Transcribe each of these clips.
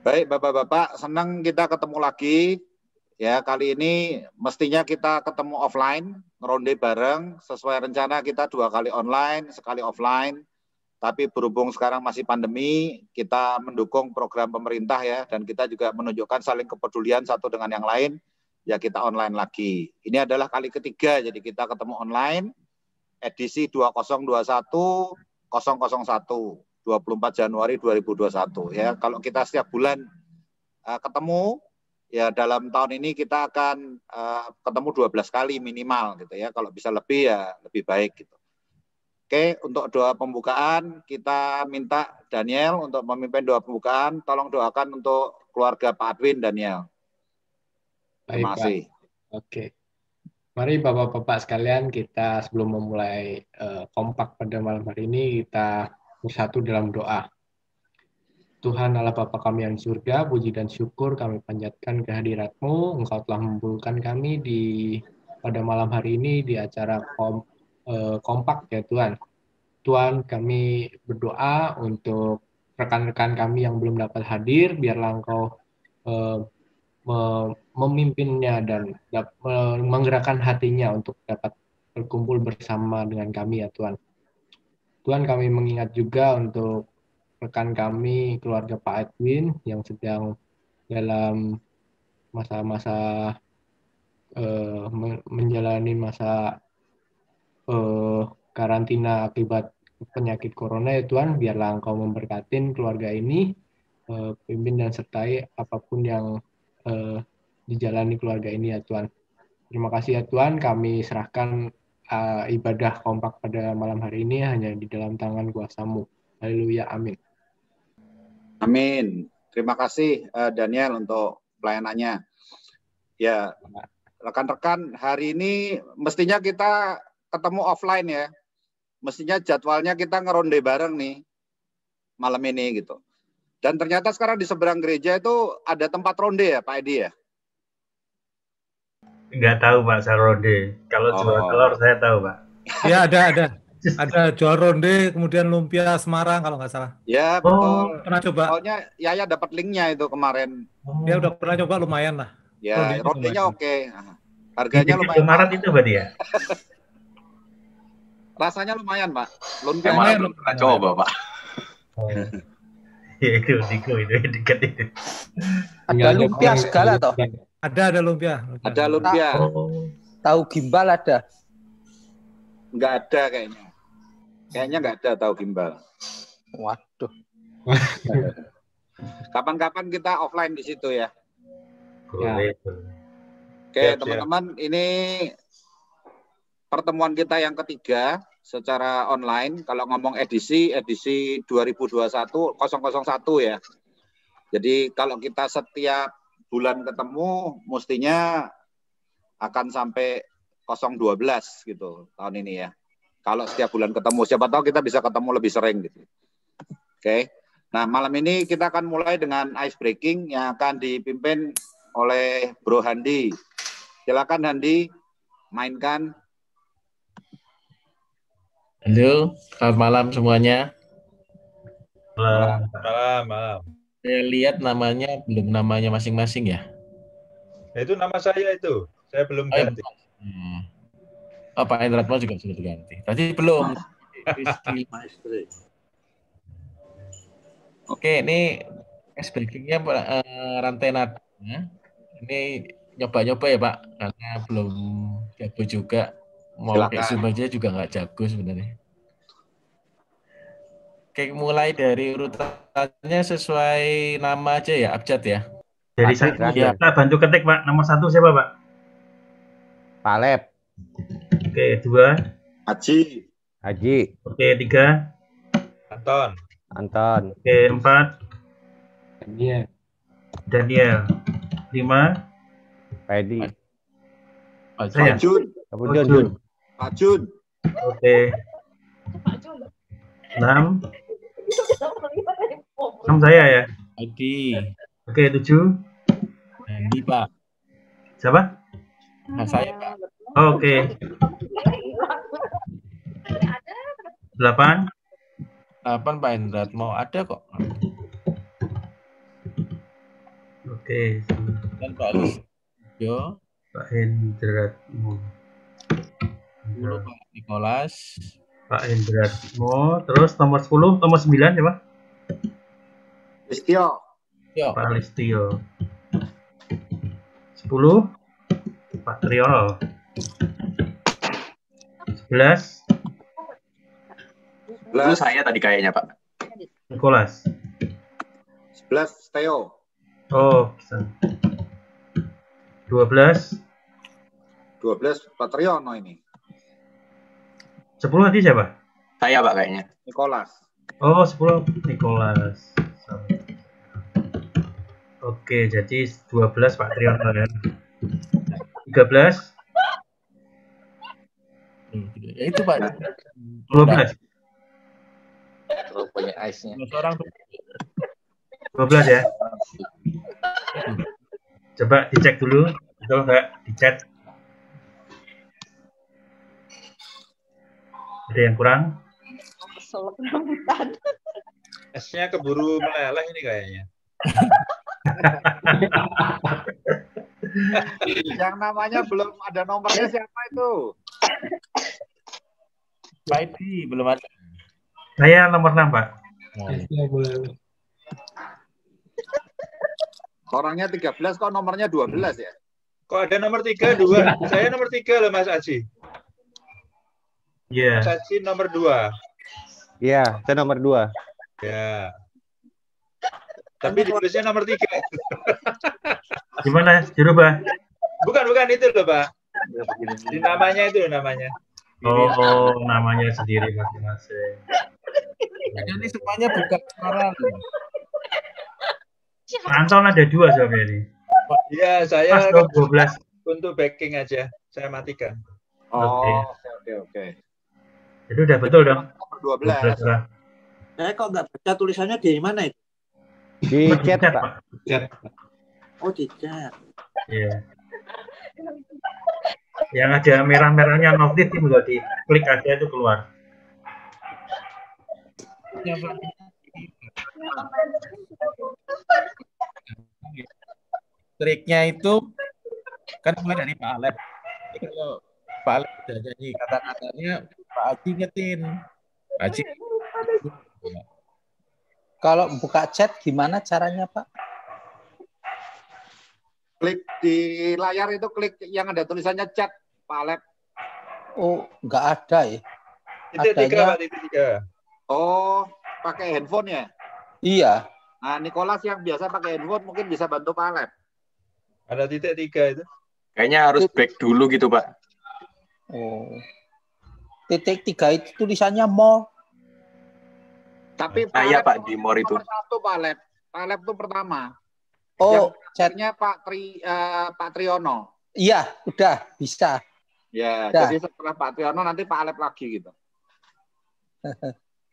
Baik Bapak-Bapak, senang kita ketemu lagi. Ya, kali ini mestinya kita ketemu offline, ngeronde bareng. Sesuai rencana kita 2 kali online, sekali offline. Tapi berhubung sekarang masih pandemi, kita mendukung program pemerintah ya, dan kita juga menunjukkan saling kepedulian satu dengan yang lain, ya kita online lagi. Ini adalah kali ketiga, jadi kita ketemu online, edisi 2021-001, 24 Januari 2021. Ya, kalau kita setiap bulan ketemu, ya dalam tahun ini kita akan ketemu 12 kali minimal gitu ya. Kalau bisa lebih ya lebih baik gitu. Oke, untuk doa pembukaan kita minta Daniel untuk memimpin doa pembukaan. Tolong doakan untuk keluarga Pak Adwin, Daniel. Terima kasih. Oke. Mari Bapak-Bapak sekalian, kita sebelum memulai kompak pada malam hari ini, kita bersatu dalam doa. Tuhan Allah Bapa kami yang di surga, puji dan syukur kami panjatkan kehadirat-Mu. Engkau telah mengumpulkan kami pada malam hari ini di acara kompak ya Tuhan. Tuhan, kami berdoa untuk rekan-rekan kami yang belum dapat hadir, biarlah Engkau memimpinnya dan menggerakkan hatinya untuk dapat berkumpul bersama dengan kami ya Tuhan. Tuhan, kami mengingat juga untuk rekan kami, keluarga Pak Edwin yang sedang dalam masa-masa menjalani masa karantina akibat penyakit corona ya Tuhan, biarlah Engkau memberkatin keluarga ini, pimpin dan sertai apapun yang dijalani keluarga ini ya Tuhan. Terima kasih ya Tuhan, kami serahkan ibadah kompak pada malam hari ini hanya di dalam tangan kuasa-Mu. Haleluya, amin. Amin. Terima kasih Daniel untuk pelayanannya. Ya, rekan-rekan, hari ini mestinya kita ketemu offline ya. Mestinya jadwalnya kita ngeronde bareng nih malam ini gitu. Dan ternyata sekarang di seberang gereja itu ada tempat ronde ya Pak Edi ya? Nggak tahu Pak, saya ronde. Kalau jual telur saya tahu Pak. Ya ada. Ada jual ronde, kemudian lumpia Semarang kalau nggak salah. Ya betul. Pernah coba? Soalnya Yaya dapat linknya itu kemarin. Dia udah pernah coba, lumayan lah. Ya rondenya oke. Harganya lumayan. Maret itu Pak dia. Rasanya lumayan Pak. Lumpia belum pernah coba Pak. Ya itu dekat itu. Ada lumpia segala toh? Ada lumpia. Ada lumpia. Tahu gimbal ada? Nggak ada kayaknya. Kayaknya nggak ada tahu gimbal. Waduh. Kapan-kapan kita offline di situ ya. Ya. Oke teman-teman, ini pertemuan kita yang ketiga secara online. Kalau ngomong edisi 2021-001 ya. Jadi kalau kita setiap bulan ketemu, mestinya akan sampai 012 gitu tahun ini ya. Kalau setiap bulan ketemu, siapa tahu kita bisa ketemu lebih sering gitu. Oke. Nah, malam ini kita akan mulai dengan ice breaking yang akan dipimpin oleh Bro Handi. Silakan Handi, mainkan. Halo, selamat malam semuanya. Malam. Saya lihat namanya belum namanya masing-masing ya. Itu nama saya itu. Saya belum ganti. Pak Endratmo juga sudah diganti. Tadi belum. Oke, ini ice breaking-nya rantai nada. Ini nyoba-nyoba ya Pak, karena belum jago juga. Mau pakai Zoom aja juga nggak jago sebenarnya. Oke, mulai dari urutannya sesuai nama aja ya, abjad ya. Dari saya bantu ketik Pak. Nomor 1 siapa Pak? Palep. Oke, 2. Haji. Oke, 3. Anton. Oke, 4. Daniel. 5. Pedi. Saya. Pak Jun. Oke. 6 saya ya. Adi. Oke, 7. Andi Pak. Siapa? Nah, saya Pak. Oke. 8. 8 Pak Endrat mau ada kok. Oke. Dan Pak Lisjo. Pak Hendratmo. 10 Pak Nikolas. Pak Hendratmo. Terus nomor 10, nomor 9 siapa? Listio. Yo. Pak Listio. 10 Pak Triolo. 11 Itu saya tadi kayaknya, Pak. Nikolas. 11 Theo. Oh, bisa. 12 Patriono ini. 10 tadi siapa? Saya, Pak, kayaknya. Nicholas. Oh, 10 Nikolas. Oke, jadi 12 Pak Triyono ya. 13 Ya itu Pak. 12 Punya ice-nya. 12 ya. Coba dicek dulu, betul nggak? Di chat. Ada yang kurang? S-nya keburu meleleh ini kayaknya. Yang namanya belum ada nomornya siapa itu? Pak Edi belum ada. Saya nomor 6, Pak. Orangnya 13 kok nomornya 12 ya? Kok ada nomor 3, 2? Saya nomor 3 loh, Mas Aji. Iya. Mas Aji nomor 2. Iya, saya nomor 2. Ya. Tapi ditulisnya nomor 3. Gimana? Dirubah? Bukan itu loh, Pak. Di namanya itu namanya. Oh, namanya sendiri masing-masing. Ini semuanya bukan suara. Anton ada 2 soalnya ini. Iya, saya Mas 12. untuk backing aja. Saya matikan. Oh, oke. Jadi udah betul dong. Nomor 12. Lah. Saya kok nggak baca tulisannya di mana itu? Di chat, Chat, Pak. Oh, di chat. Iya. Yang ada merah-merahnya notif tinggal diklik aja itu keluar. Triknya itu kan mulai dari Pak Alep. Jadi kalau Pak Alep udah jadi kata-katanya, Pak Haji ingetin. Pak Haji. Kalau buka chat gimana caranya, Pak? Klik di layar itu, klik yang ada tulisannya chat, Pak Alep. Oh, nggak ada ya? Titik 3, Pak, titik 3. Oh, pakai handphone ya? Iya. Nah, Nicholas yang biasa pakai handphone mungkin bisa bantu Pak Alep. Ada titik 3 itu. Kayaknya harus back dulu gitu, Pak. Oh. Titik 3 itu tulisannya more. Tapi Saya, Alep Pak, di more itu. nomor 1, Pak Alep. Pak Alep itu pertama. Oh, chatnya Pak Triyono. Iya, udah bisa. Ya, Udah. jadi setelah Pak Triyono nanti Pak Alep lagi gitu.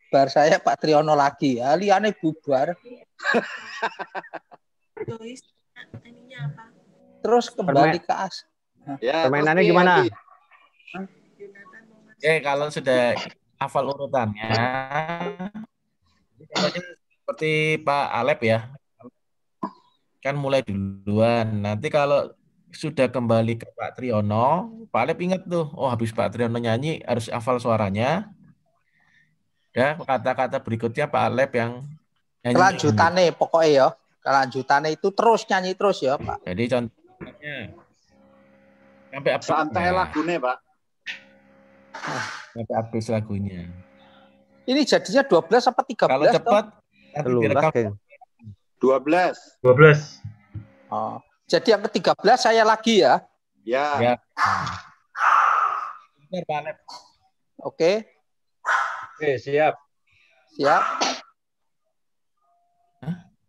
Bar saya Pak Triyono lagi. Ya, liane bubar. Terus kembali ke as. Ya, Permainannya terus gimana? Kalau sudah hafal urutannya, seperti Pak Alep ya, kan mulai duluan. Nanti kalau sudah kembali ke Pak Triyono, Pak Alep ingat tuh, oh habis Pak Triyono nyanyi harus hafal suaranya. Ya, kata-kata berikutnya Pak Alep yang nyanyi. Kelanjutannya pokoknya ya. Kelanjutannya itu terus nyanyi terus ya, Pak. Jadi contohnya sampai habis. Santai lagunya, Pak. Sampai habis lagunya. Ini jadinya 12 apa 13? Kalau cepat nanti direkam. 12. 12. Oh. Jadi yang ke-13 saya lagi ya. Ya. Benar, Pak Alep. Oke. Oke, siap. Siap.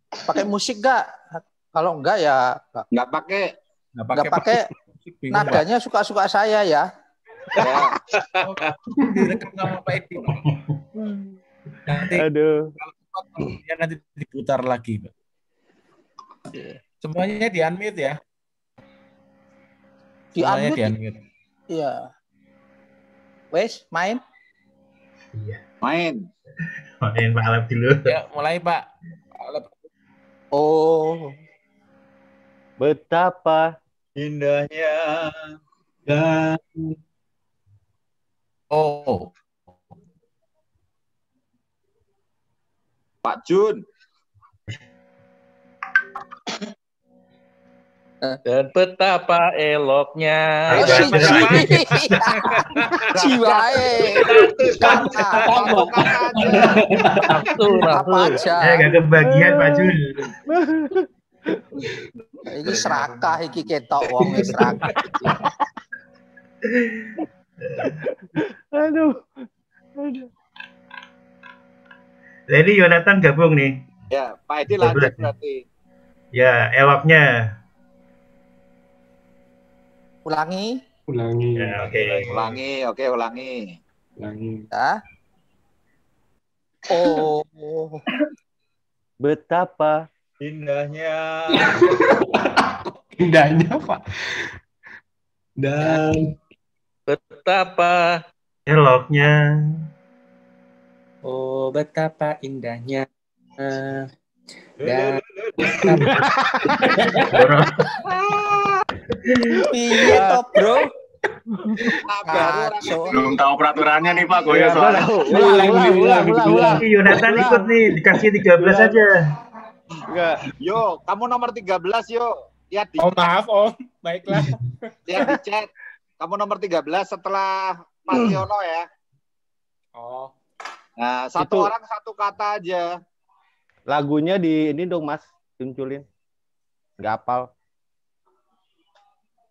Pakai musik nggak? Kalau enggak ya nggak pakai. Nggak pakai. Nadanya suka-suka saya ya. Direkam sama Pak Edi. Nanti, aduh. Ya nanti diputar lagi, Pak. Semuanya di unmute ya. Di unmute. Iya. Wes, main. Iya. Main Pak Alep dulu. Ya, mulai Pak. Alep. Oh. Betapa indahnya. Dan oh, Pak Jun. Dan betapa eloknya. Oh, si jiwae. Satu kata aja. Apa aja. Gak kebagian Pak Jun. Ini serakah iki ketok wong serakah. aduh. Jadi Yonatan gabung nih. Ya, Pak Edi lanjut berarti. Ya, eloknya. Ulangi. Ya, oke. Ulangi. Ya. Oh. Betapa Indahnya. Indahnya, Pak. Dan Betapa Eloknya. Oh, betapa indahnya. Dan Piye to, Bro? belum tahu peraturannya nih Pak Goyo soalnya. ulang. Yonatan ikut nih, dikasih 13 aja. Enggak. Yo, kamu nomor 13 yo. Lihat di oh maaf Om, baiklah. lihat di chat. Kamu nomor 13 setelah Mas Yono ya. Oh, Nah, satu Itu. orang satu kata aja. Lagunya di ini dong Mas, munculin. Enggak hafal.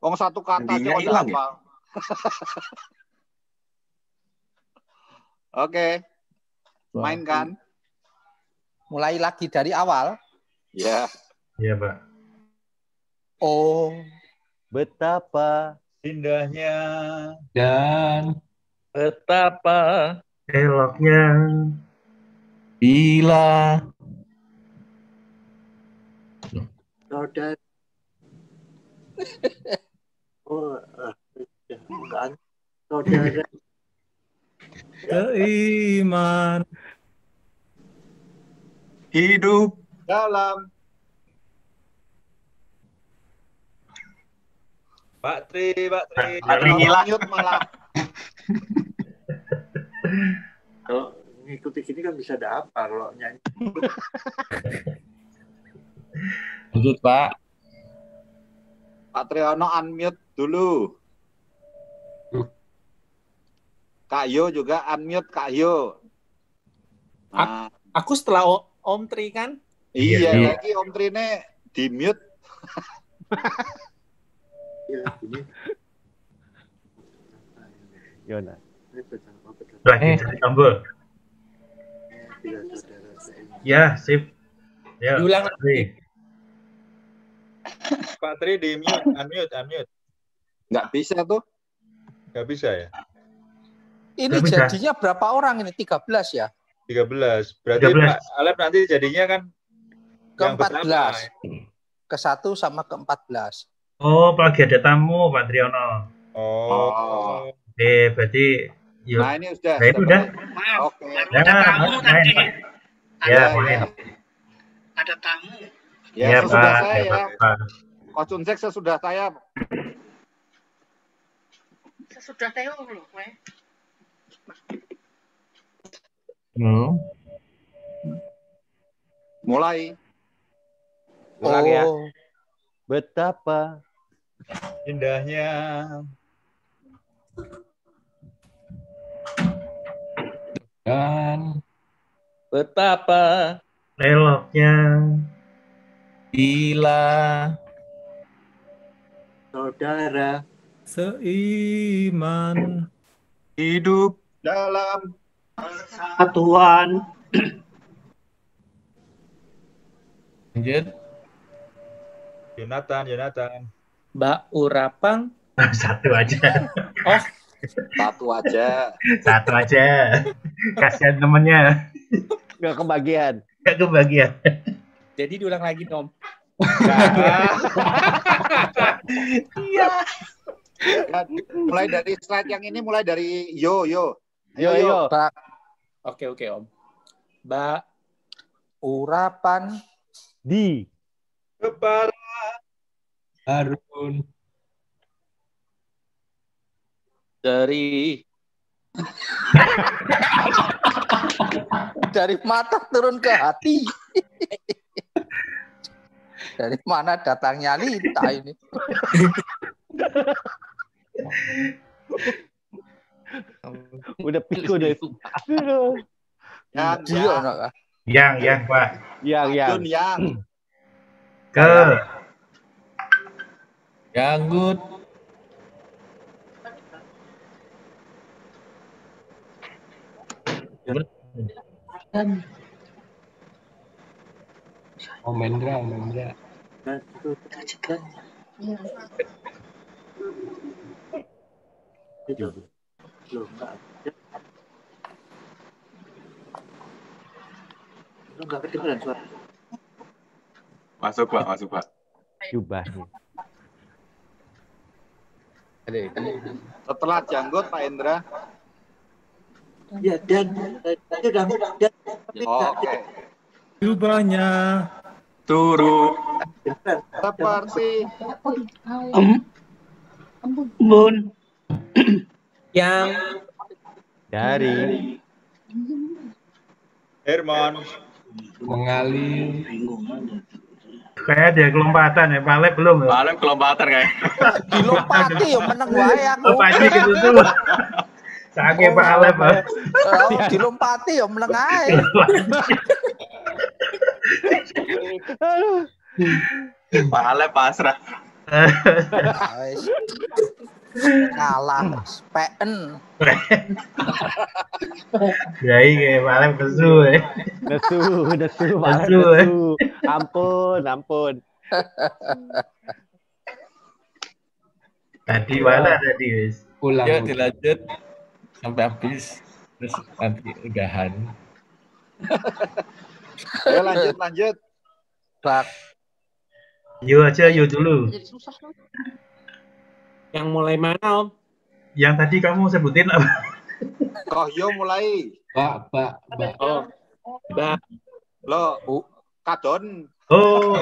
Wong satu kata aja Endingnya kok hilang hafal. Oke. Mainkan. Mulai lagi dari awal. Ya. Iya, Pak. Oh. Betapa Indahnya. dan Betapa Eloknya. bila Saudara. Oh, bukan. Saudara. Seiman. hidup Dalam Pak Tri. Patri gila. mute malah. Kalau ngikuti gini kan bisa ada apa kalau nyanyi. lanjut Pak. Pak Triyono unmute dulu. Kak Yo juga unmute Kak Yo. Nah, aku setelah Om Tri kan? iya, Iya. lagi Om Trine di mute. Yona. Lagi cari tombol. Ya, sip. Ya, Diulang Pak Tri. Pak Tri di mute, unmute. Nggak bisa tuh. Nggak bisa ya? Ini Nggak bisa. jadinya berapa orang ini? 13 ya? 13. Berarti 13. Pak Alep nanti jadinya kan yang Ke-14. pertama. Ke-1 sama ke-14. Oh, lagi ada tamu, Pak Triyono. Oh. Berarti yuk. Nah, ini sudah. Nah, itu udah. Oke. Ya, main, Pak. Ya, main. Ada tamu. Ya, Ya, sesudah Pak. saya Ya, ya. Pak. Coach Unsek sesudah saya. Sesudah Teo loh, kowe. Mulai. Ulang ya. Oh. Betapa Indahnya. dan betapa Eloknya. Bila Saudara. Seiman. hidup Dalam Satuan. lanjut. Yonatan. Mbak Urapang. Satu aja. Oh, satu aja. Satu aja. Kasihan temennya. nggak kebagian. Gak kebagian. jadi diulang lagi Om. Iya. Mulai dari slide yang ini, mulai dari Yo. Yo. Mbak Oke Om. Mbak Urapan Di Kepala Harun. Dari Dari mata turun ke hati. Dari mana datangnya Lita ini? Udah pikun deh. Yang Pak. Yang. Ke. Janggut. Omendra. Enggak kedengeran suara. Masuk Pak. Jubahnya. Setelah janggut Pak Indra. Ya dan Oke. Jubahnya turun. Seperti Embun. Yang dari Herman mengalir. Kayak dia kelompatan ya, Pak Lep belum ya? Pak Lep kelompatan kayak. Dilompati ya meneng wae aku. Pak Haji gitu tuh. Sange Pak Lep. Dilompati ya meneng ae. Pak Lep pasrah. Ngalah PN. Jadi kayak Pak Lep kesu ya. Nesu. Ampun. Tadi mana tadi guys? Yuk dilanjut sampai habis. Terus nanti udahan. Ayo lanjut. Bak. Yuk dulu. yang mulai mana Om? Yang tadi kamu sebutin apa? Kohyo mulai. Pak. Oh, Mbak. Lo, Kadon. Oh.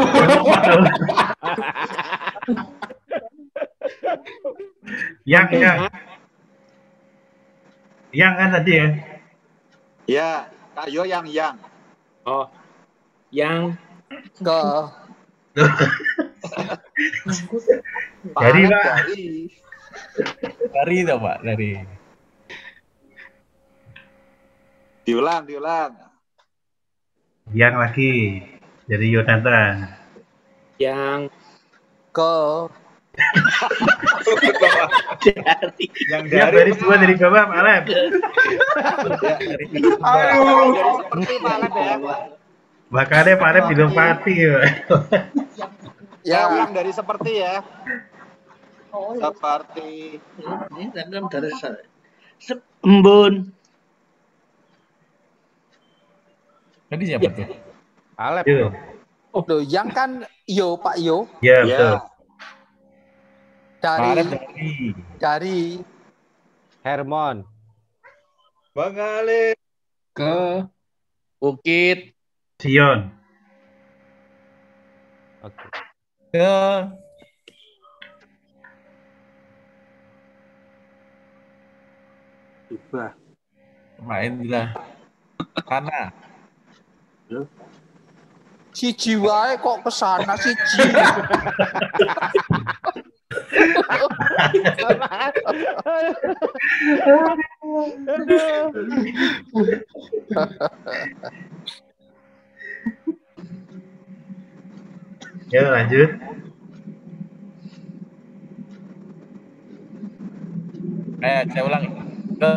Yang kan tadi ya? Ya, Kayo yang. Oh, yang ke. Dari Pak. Dari itu Pak, dari. Diulang. Yang lagi dari Yonatan. yang ke. Yang dari semua dari bawah Pak Lep. Seperti Pak Lep ya. Makanya Pak Lep dilompati ya. Ya, ulang dari seperti ya. Seperti ini dalam dari embun. Tadi siapa tuh? Alep. Loh, yang kan Yo Pak Yo. Ya, betul. Dari Hermon. mengalir ke Bukit Sion. Oke. Ke Jubah. Maindra. Kana. si jiwae kok kesana siji. Ya lanjut. Saya ulang. Ke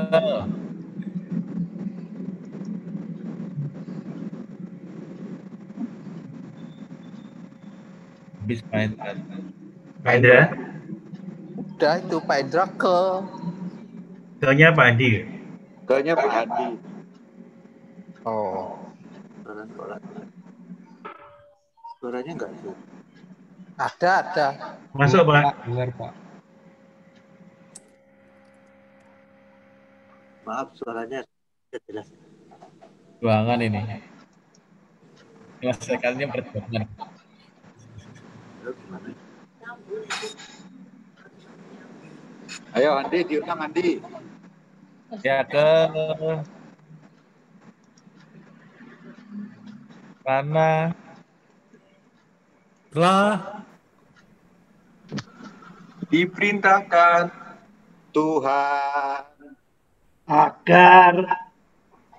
habis main. Indra. Udah itu Pak Indra ke. Ke-nya Pak Andi. Ke-nya Pak Andi. Oh. Suaranya enggak tuh. Ada. Masuk Pak. Dengar Pak. Maaf suaranya tidak jelas. Ruangan ini. Selesaikannya perjuangan. Gimana? Ayo Andi, diulang Andi. Ya ke karena Telah diperintahkan Tuhan agar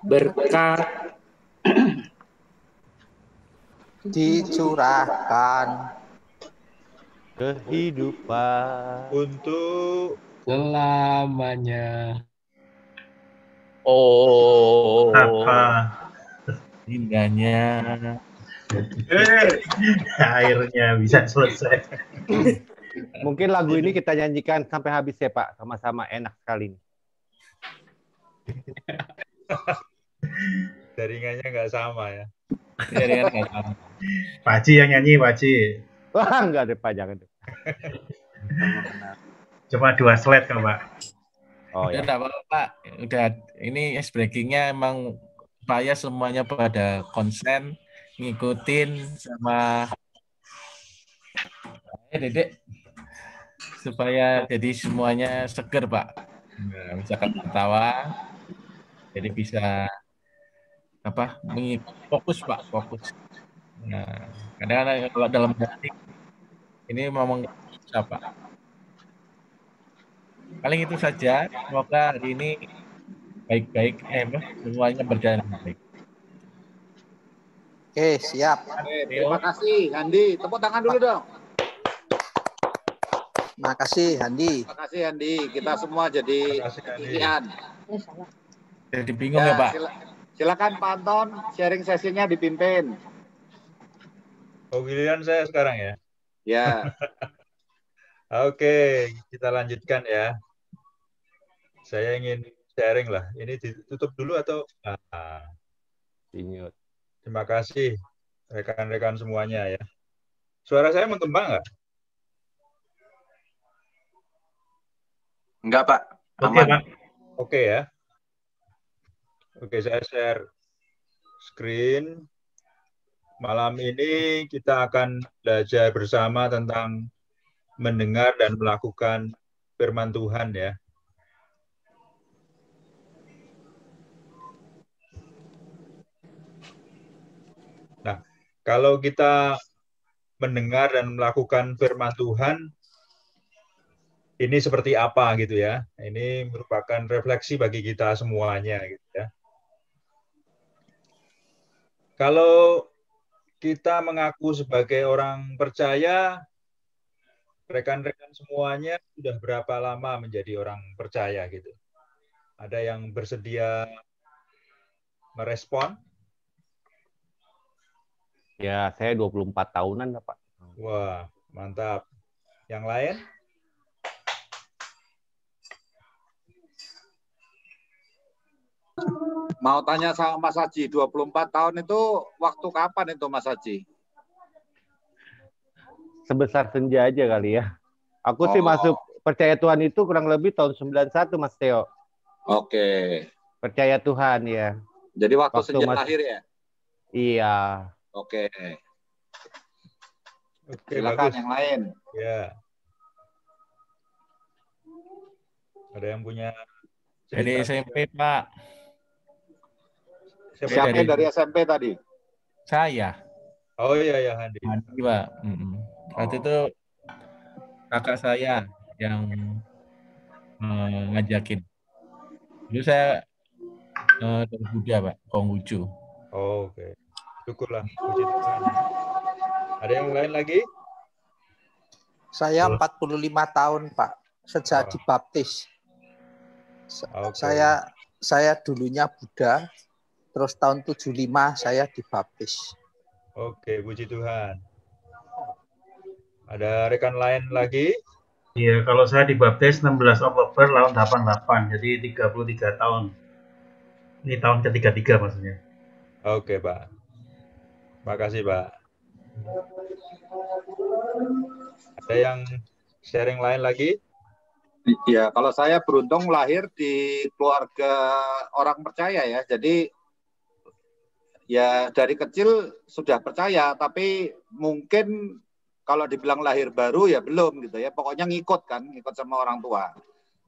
berkat dicurahkan kehidupan untuk selamanya. oh Apa? indahnya Akhirnya bisa selesai. Mungkin lagu ini kita nyanyikan sampai habis ya Pak, sama-sama enak sekali. jaringannya nggak sama ya. Pak Haji yang nyanyi, Pak Haji. Wah, enggak ada Pak, jangan. Cuma 2 slide kok, Pak. Oh udah ya. enggak apa-apa, Pak. Udah ini ice breakingnya emang supaya semuanya pada konsen ngikutin sama Dedek supaya jadi semuanya seger, Pak. Nah, misalkan ketawa jadi bisa apa fokus, Pak, fokus. Nah, kadang-kadang kalau dalam hati ini memang susah, Pak. Paling itu saja. Semoga hari ini baik-baik, semuanya berjalan baik. Oke, siap. Terima kasih Andi. Tepuk tangan dulu dong. Makasih, Andi. Terima kasih Andi. Kita semua jadi kegiatan. Jadi bingung ya, Pak. Silakan Pak Anton, sharing sesinya dipimpin. Oh, giliran saya sekarang ya. Ya. Oke, kita lanjutkan ya. Saya ingin sharing lah. Ini ditutup dulu atau? Terima kasih rekan-rekan semuanya ya. Suara saya menggembang nggak? Enggak, Pak. Oke, Pak. Oke ya. Oke, saya share screen. Malam ini kita akan belajar bersama tentang mendengar dan melakukan firman Tuhan ya. Nah, kalau kita mendengar dan melakukan firman Tuhan, ini seperti apa gitu ya. Ini merupakan refleksi bagi kita semuanya gitu ya. Kalau kita mengaku sebagai orang percaya, rekan-rekan semuanya sudah berapa lama menjadi orang percaya gitu? Ada yang bersedia merespon? Ya, saya 24 tahunan, Pak. Wah, mantap. Yang lain? Mau tanya sama Mas Haji, 24 tahun itu waktu kapan itu Mas Haji? Sebesar senja aja kali ya. Aku sih masuk percaya Tuhan itu kurang lebih tahun 91, Mas Theo. Oke. Percaya Tuhan ya. Jadi waktu senja lahir ya? Iya. Oke. Silakan bagus. Yang lain. Ya. Ada yang punya Dari SMP, Pak. Siapa dari SMP tadi? Saya. Oh iya ya, Handi. Handi, Pak. Waktu itu kakak saya yang ngajakin. Dulu saya dari Buddha, Pak, Konghucu. Oh, oke. Syukurlah, puji Tuhan. Ada yang lain lagi? Saya 45 tahun, Pak. Sejak dibaptis. Saya dulunya Buddha, terus tahun 75 saya dibaptis. Oke, puji Tuhan. Ada rekan lain lagi? Iya, kalau saya dibaptis 16 Oktober tahun 88, jadi 33 tahun. Ini tahun ke-33 maksudnya. Oke, Pak. Makasih, Pak. Ada yang sharing lain lagi? Ya, kalau saya beruntung lahir di keluarga orang percaya ya. Jadi ya dari kecil sudah percaya, tapi mungkin kalau dibilang lahir baru ya belum gitu ya. Pokoknya ngikut sama orang tua.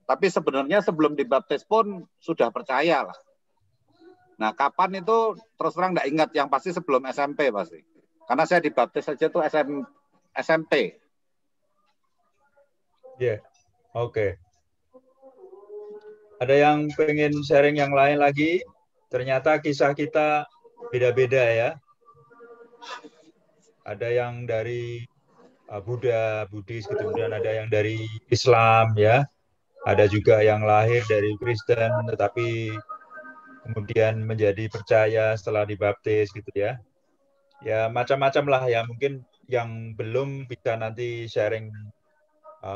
Tapi sebenarnya sebelum dibaptis pun sudah percaya lah. Nah, kapan itu terus terang nggak ingat, yang pasti sebelum SMP pasti. Karena saya dibaptis saja tuh SMP. Ya, oke. Ada yang pengen sharing yang lain lagi? Ternyata kisah kita beda-beda ya. Ada yang dari Buddha, Buddhis, kemudian ada yang dari Islam ya. Ada juga yang lahir dari Kristen tetapi kemudian menjadi percaya setelah dibaptis gitu ya. Ya macam-macam lah ya, mungkin yang belum bisa nanti sharing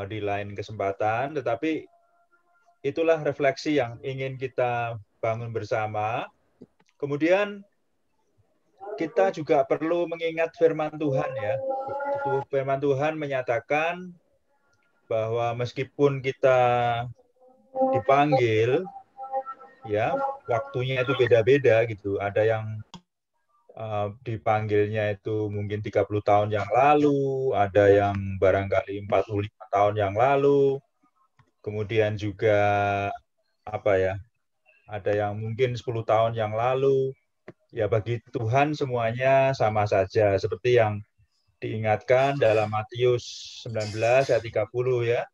di lain kesempatan, tetapi itulah refleksi yang ingin kita bangun bersama. Kemudian kita juga perlu mengingat firman Tuhan ya. Firman Tuhan menyatakan bahwa meskipun kita dipanggil, ya waktunya itu beda-beda gitu. Ada yang dipanggilnya itu mungkin 30 tahun yang lalu, ada yang barangkali 45 tahun yang lalu, kemudian juga ada yang mungkin 10 tahun yang lalu. Ya bagi Tuhan semuanya sama saja, seperti yang diingatkan dalam Matius 19 ayat 30 ya.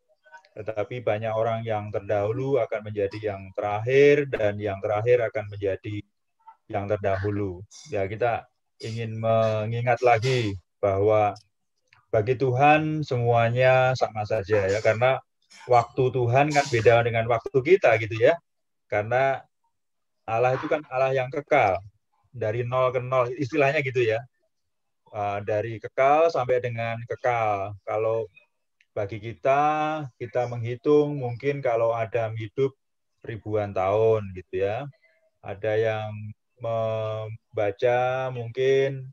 Tetapi banyak orang yang terdahulu akan menjadi yang terakhir, dan yang terakhir akan menjadi yang terdahulu. Ya, kita ingin mengingat lagi bahwa bagi Tuhan semuanya sama saja ya, karena waktu Tuhan kan beda dengan waktu kita gitu ya. Karena Allah itu kan Allah yang kekal, dari 0 ke 0 istilahnya gitu ya. Dari kekal sampai dengan kekal. Kalau bagi kita menghitung mungkin kalau Adam hidup ribuan tahun gitu ya. Ada yang membaca mungkin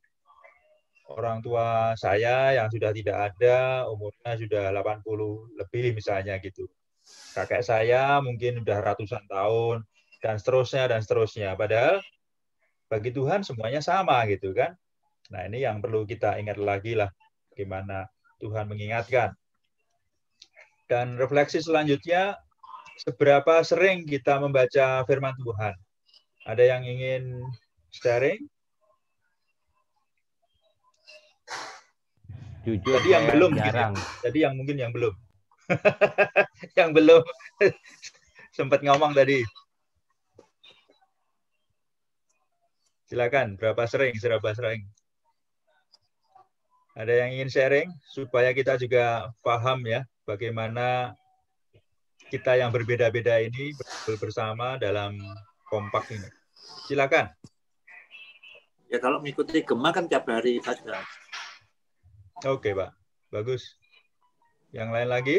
orang tua saya yang sudah tidak ada, umurnya sudah 80 lebih misalnya gitu. Kakek saya mungkin sudah ratusan tahun, dan seterusnya. Padahal bagi Tuhan semuanya sama gitu kan. Nah, ini yang perlu kita ingat lagi lah, bagaimana Tuhan mengingatkan. Dan refleksi selanjutnya, seberapa sering kita membaca firman Tuhan? Ada yang ingin sharing? Jujur, Jadi yang belum jarang. gitu ya. Jadi yang mungkin yang belum. Yang belum sempat ngomong tadi. Silakan, berapa sering? Ada yang ingin sharing supaya kita juga paham ya bagaimana kita yang berbeda-beda ini bersama dalam kompak ini. Silakan. Ya kalau mengikuti Gema kan tiap hari saja. Oke, Pak. Bagus. Yang lain lagi?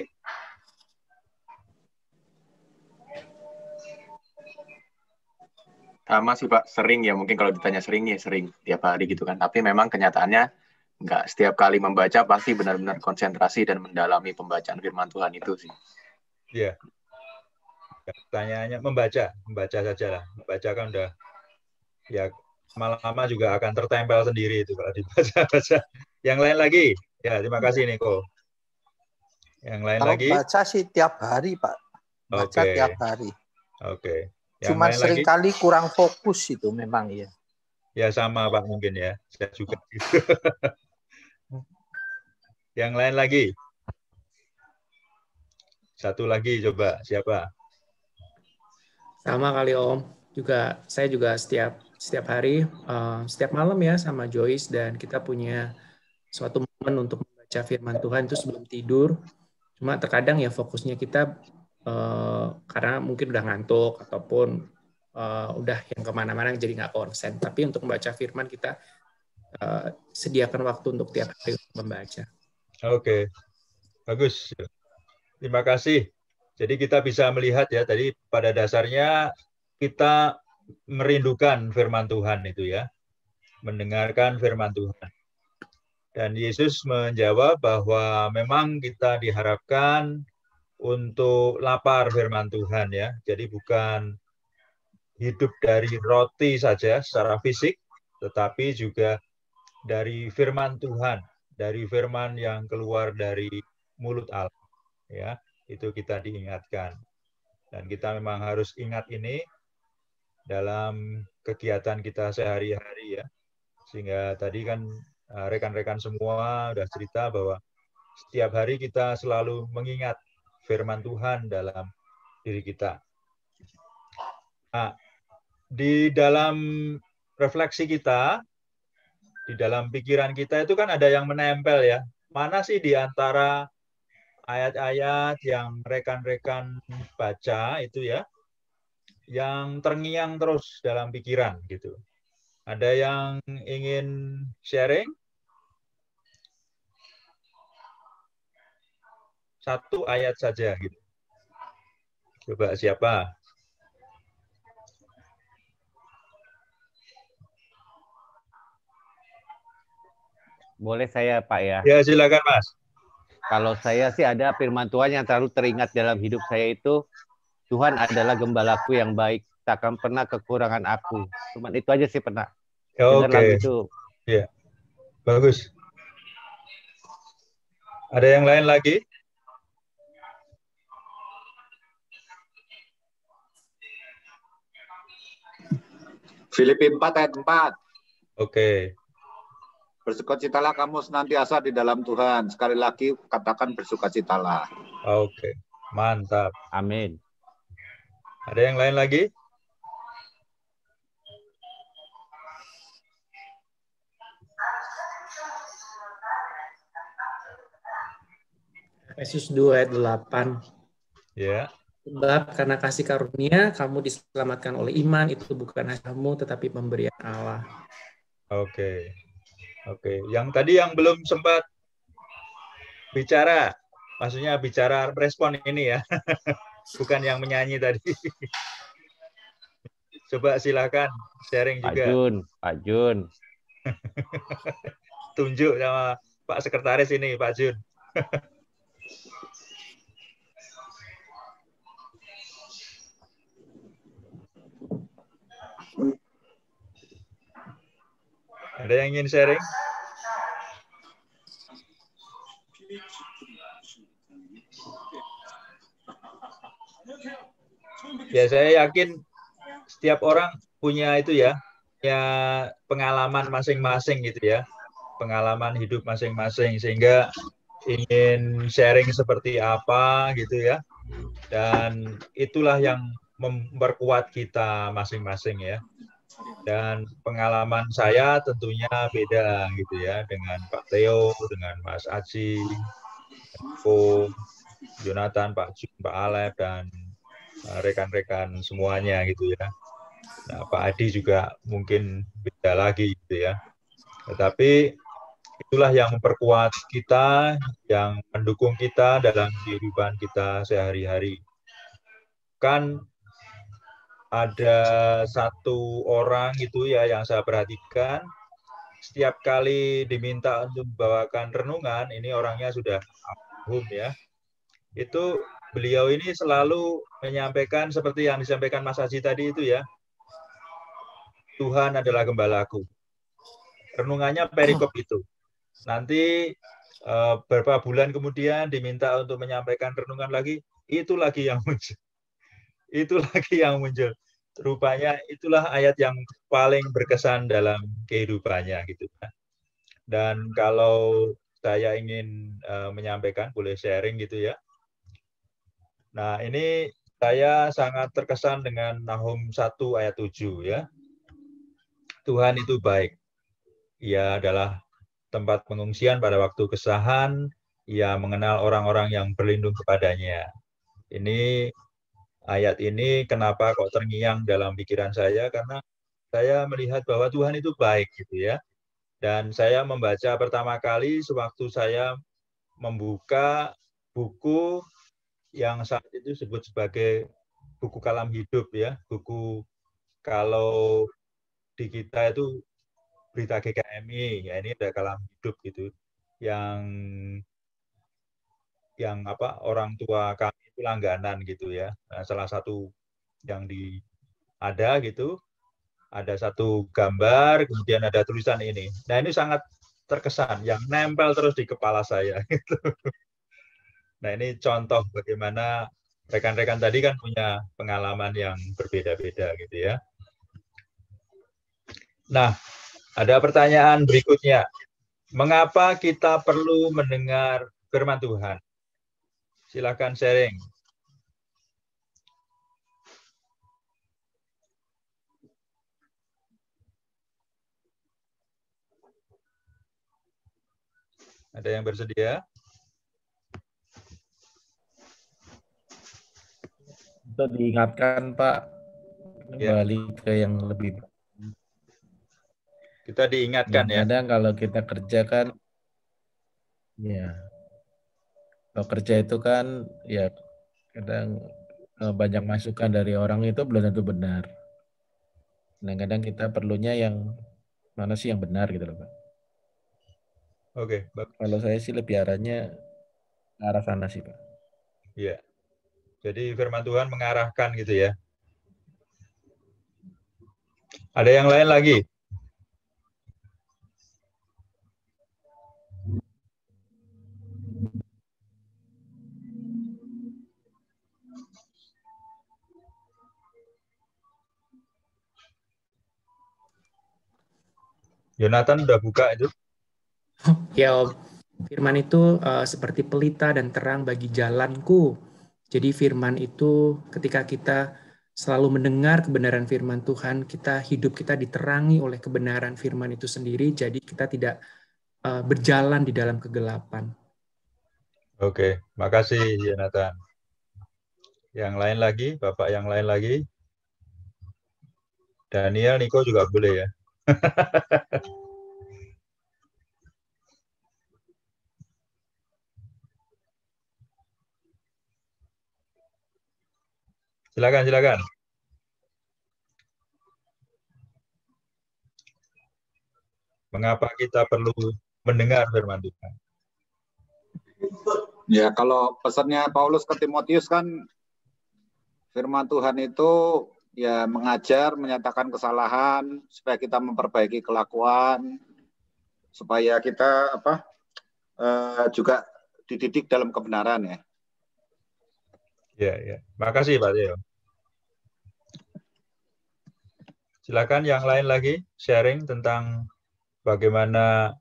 Sama sih Pak, sering ya, mungkin kalau ditanya sering ya sering tiap hari gitu kan. Tapi memang kenyataannya nggak setiap kali membaca pasti benar-benar konsentrasi dan mendalami pembacaan firman Tuhan itu sih. Iya. Pertanyaannya membaca saja lah. Membaca kan udah ya lama-lama juga akan tertempel sendiri itu kalau dibaca. Yang lain lagi? Ya, terima kasih Niko. Yang lain kalau lagi? Baca sih tiap hari, Pak. Baca tiap hari. Oke. Cuman seringkali kurang fokus itu memang ya. Ya sama Pak mungkin ya. Saya juga. Yang lain lagi? Satu lagi coba, siapa? Sama kali Om. Saya juga setiap hari, setiap malam ya sama Joyce, dan kita punya suatu momen untuk membaca firman Tuhan itu sebelum tidur. Cuma terkadang ya fokusnya kita karena mungkin udah ngantuk ataupun udah yang kemana-mana jadi nggak konsen. Tapi untuk membaca firman kita sediakan waktu untuk tiap hari membaca. Oke, bagus. Terima kasih. Jadi kita bisa melihat ya, tadi pada dasarnya kita merindukan firman Tuhan itu ya, mendengarkan firman Tuhan. Dan Yesus menjawab bahwa memang kita diharapkan untuk lapar firman Tuhan ya. Jadi bukan hidup dari roti saja secara fisik, tetapi juga dari firman Tuhan dari firman yang keluar dari mulut Allah. Ya, itu kita diingatkan. Dan kita memang harus ingat ini dalam kegiatan kita sehari-hari ya. Sehingga tadi kan rekan-rekan semua sudah cerita bahwa setiap hari kita selalu mengingat firman Tuhan dalam diri kita. Nah, di dalam refleksi kita, di dalam pikiran kita itu kan ada yang menempel ya. Mana sih di antara ayat-ayat yang rekan-rekan baca itu ya, yang terngiang terus dalam pikiran gitu. Ada yang ingin sharing? Satu ayat saja gitu. Coba siapa? Boleh saya, Pak ya? Ya, silakan Mas. Kalau saya sih ada firman Tuhan yang terlalu teringat dalam hidup saya itu, Tuhan adalah gembalaku yang baik, takkan pernah kekurangan aku. Cuman itu aja sih pernah. Dengar lagu itu. Ya, bagus. Ada yang lain lagi? Filipi 4 ayat 4. Oke. Bersukacitalah kamu senantiasa di dalam Tuhan. Sekali lagi katakan bersukacitalah. Oke, mantap. Amin. Ada yang lain lagi? Efesus 2 ayat 8. Ya. Sebab karena kasih karunia kamu diselamatkan oleh iman, itu bukan hasilmu tetapi pemberian Allah. Oke. Oke, yang tadi yang belum sempat bicara, maksudnya bicara respon ini ya, bukan yang menyanyi tadi. Coba silakan sharing juga. Pak Jun. Tunjuk sama Pak Sekretaris ini, Pak Jun. Ada yang ingin sharing? Ya, saya yakin setiap orang punya itu ya, punya pengalaman masing-masing gitu ya, pengalaman hidup masing-masing, sehingga ingin sharing seperti apa gitu ya, dan itulah yang memperkuat kita masing-masing ya. Dan pengalaman saya tentunya beda gitu ya, dengan Pak Theo, dengan Mas Aji, Ko, Jonathan, Pak Jun, Pak Alep, dan rekan-rekan semuanya gitu ya. Nah, Pak Adi juga mungkin beda lagi gitu ya. Tetapi itulah yang memperkuat kita, yang mendukung kita dalam kehidupan kita sehari-hari. Kan ada satu orang itu ya yang saya perhatikan, setiap kali diminta untuk membawakan renungan, ini orangnya sudah almarhum ya, itu beliau ini selalu menyampaikan seperti yang disampaikan Mas Haji tadi itu ya, Tuhan adalah gembalaku. Renungannya perikop itu. Nanti beberapa bulan kemudian diminta untuk menyampaikan renungan lagi, itu lagi yang muncul. Itu lagi yang muncul. Rupanya itulah ayat yang paling berkesan dalam kehidupannya gitu. Dan kalau saya ingin menyampaikan, boleh sharing gitu ya. Nah, ini saya sangat terkesan dengan Nahum 1 ayat 7 ya. Tuhan itu baik. Ia adalah tempat pengungsian pada waktu kesahan. Ia mengenal orang-orang yang berlindung kepadanya. Ini ayat ini kenapa kok terngiang dalam pikiran saya, karena saya melihat bahwa Tuhan itu baik gitu ya. Dan saya membaca pertama kali sewaktu saya membuka buku yang saat itu disebut sebagai buku kalam hidup ya. Buku kalau di kita itu berita GKMI, ya ini ada kalam hidup gitu. Yang apa, orang tua kami itu langganan gitu ya. Nah, salah satu yang ada gitu, ada satu gambar, kemudian ada tulisan ini. Nah, ini sangat terkesan, yang nempel terus di kepala saya. Gitu. Nah, ini contoh bagaimana rekan-rekan tadi kan punya pengalaman yang berbeda-beda gitu ya. Nah, ada pertanyaan berikutnya. Mengapa kita perlu mendengar firman Tuhan? Silakan sharing. Ada yang bersedia? Untuk diingatkan, Pak, kembali ke yang lebih. Kita diingatkan ya. Kadang kalau kita kerja kan, ya, kalau kerja itu kan, ya, kadang banyak masukan dari orang itu belum tentu benar. Kadang-kadang kita perlunya yang mana sih yang benar gitu loh, Pak. Oke, kalau saya sih lebih arahnya ke arah sana sih, Pak. Iya. Jadi firman Tuhan mengarahkan gitu ya. Ada yang lain lagi? Yonatan udah buka itu? Ya, Om. Firman itu seperti pelita dan terang bagi jalanku. Jadi firman itu ketika kita selalu mendengar kebenaran firman Tuhan, hidup kita diterangi oleh kebenaran firman itu sendiri, jadi kita tidak berjalan di dalam kegelapan. Oke, makasih Yonatan. Yang lain lagi, Bapak yang lain lagi? Daniel, Niko juga boleh ya. Silakan, silakan. Mengapa kita perlu mendengar firman Tuhan? Ya, kalau pesannya Paulus ke Timotius kan firman Tuhan itu ya mengajar, menyatakan kesalahan supaya kita memperbaiki kelakuan, supaya kita juga dididik dalam kebenaran ya. Ya, ya. Makasih Pak Teo. Silakan yang lain lagi sharing tentang bagaimana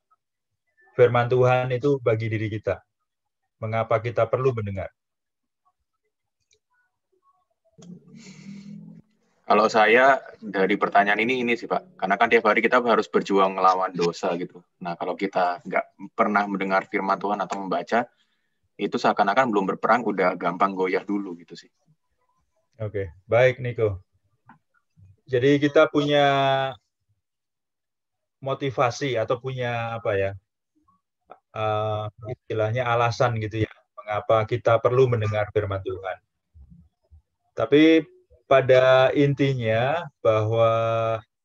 firman Tuhan itu bagi diri kita. Mengapa kita perlu mendengar? Kalau saya dari pertanyaan ini sih Pak, karena kan tiap hari kita harus berjuang melawan dosa gitu. Nah kalau kita nggak pernah mendengar firman Tuhan atau membaca, itu seakan-akan belum berperang udah gampang goyah dulu gitu sih. Oke, baik Niko. Jadi kita punya motivasi atau punya apa ya, istilahnya alasan gitu ya, mengapa kita perlu mendengar firman Tuhan. Tapi pada intinya bahwa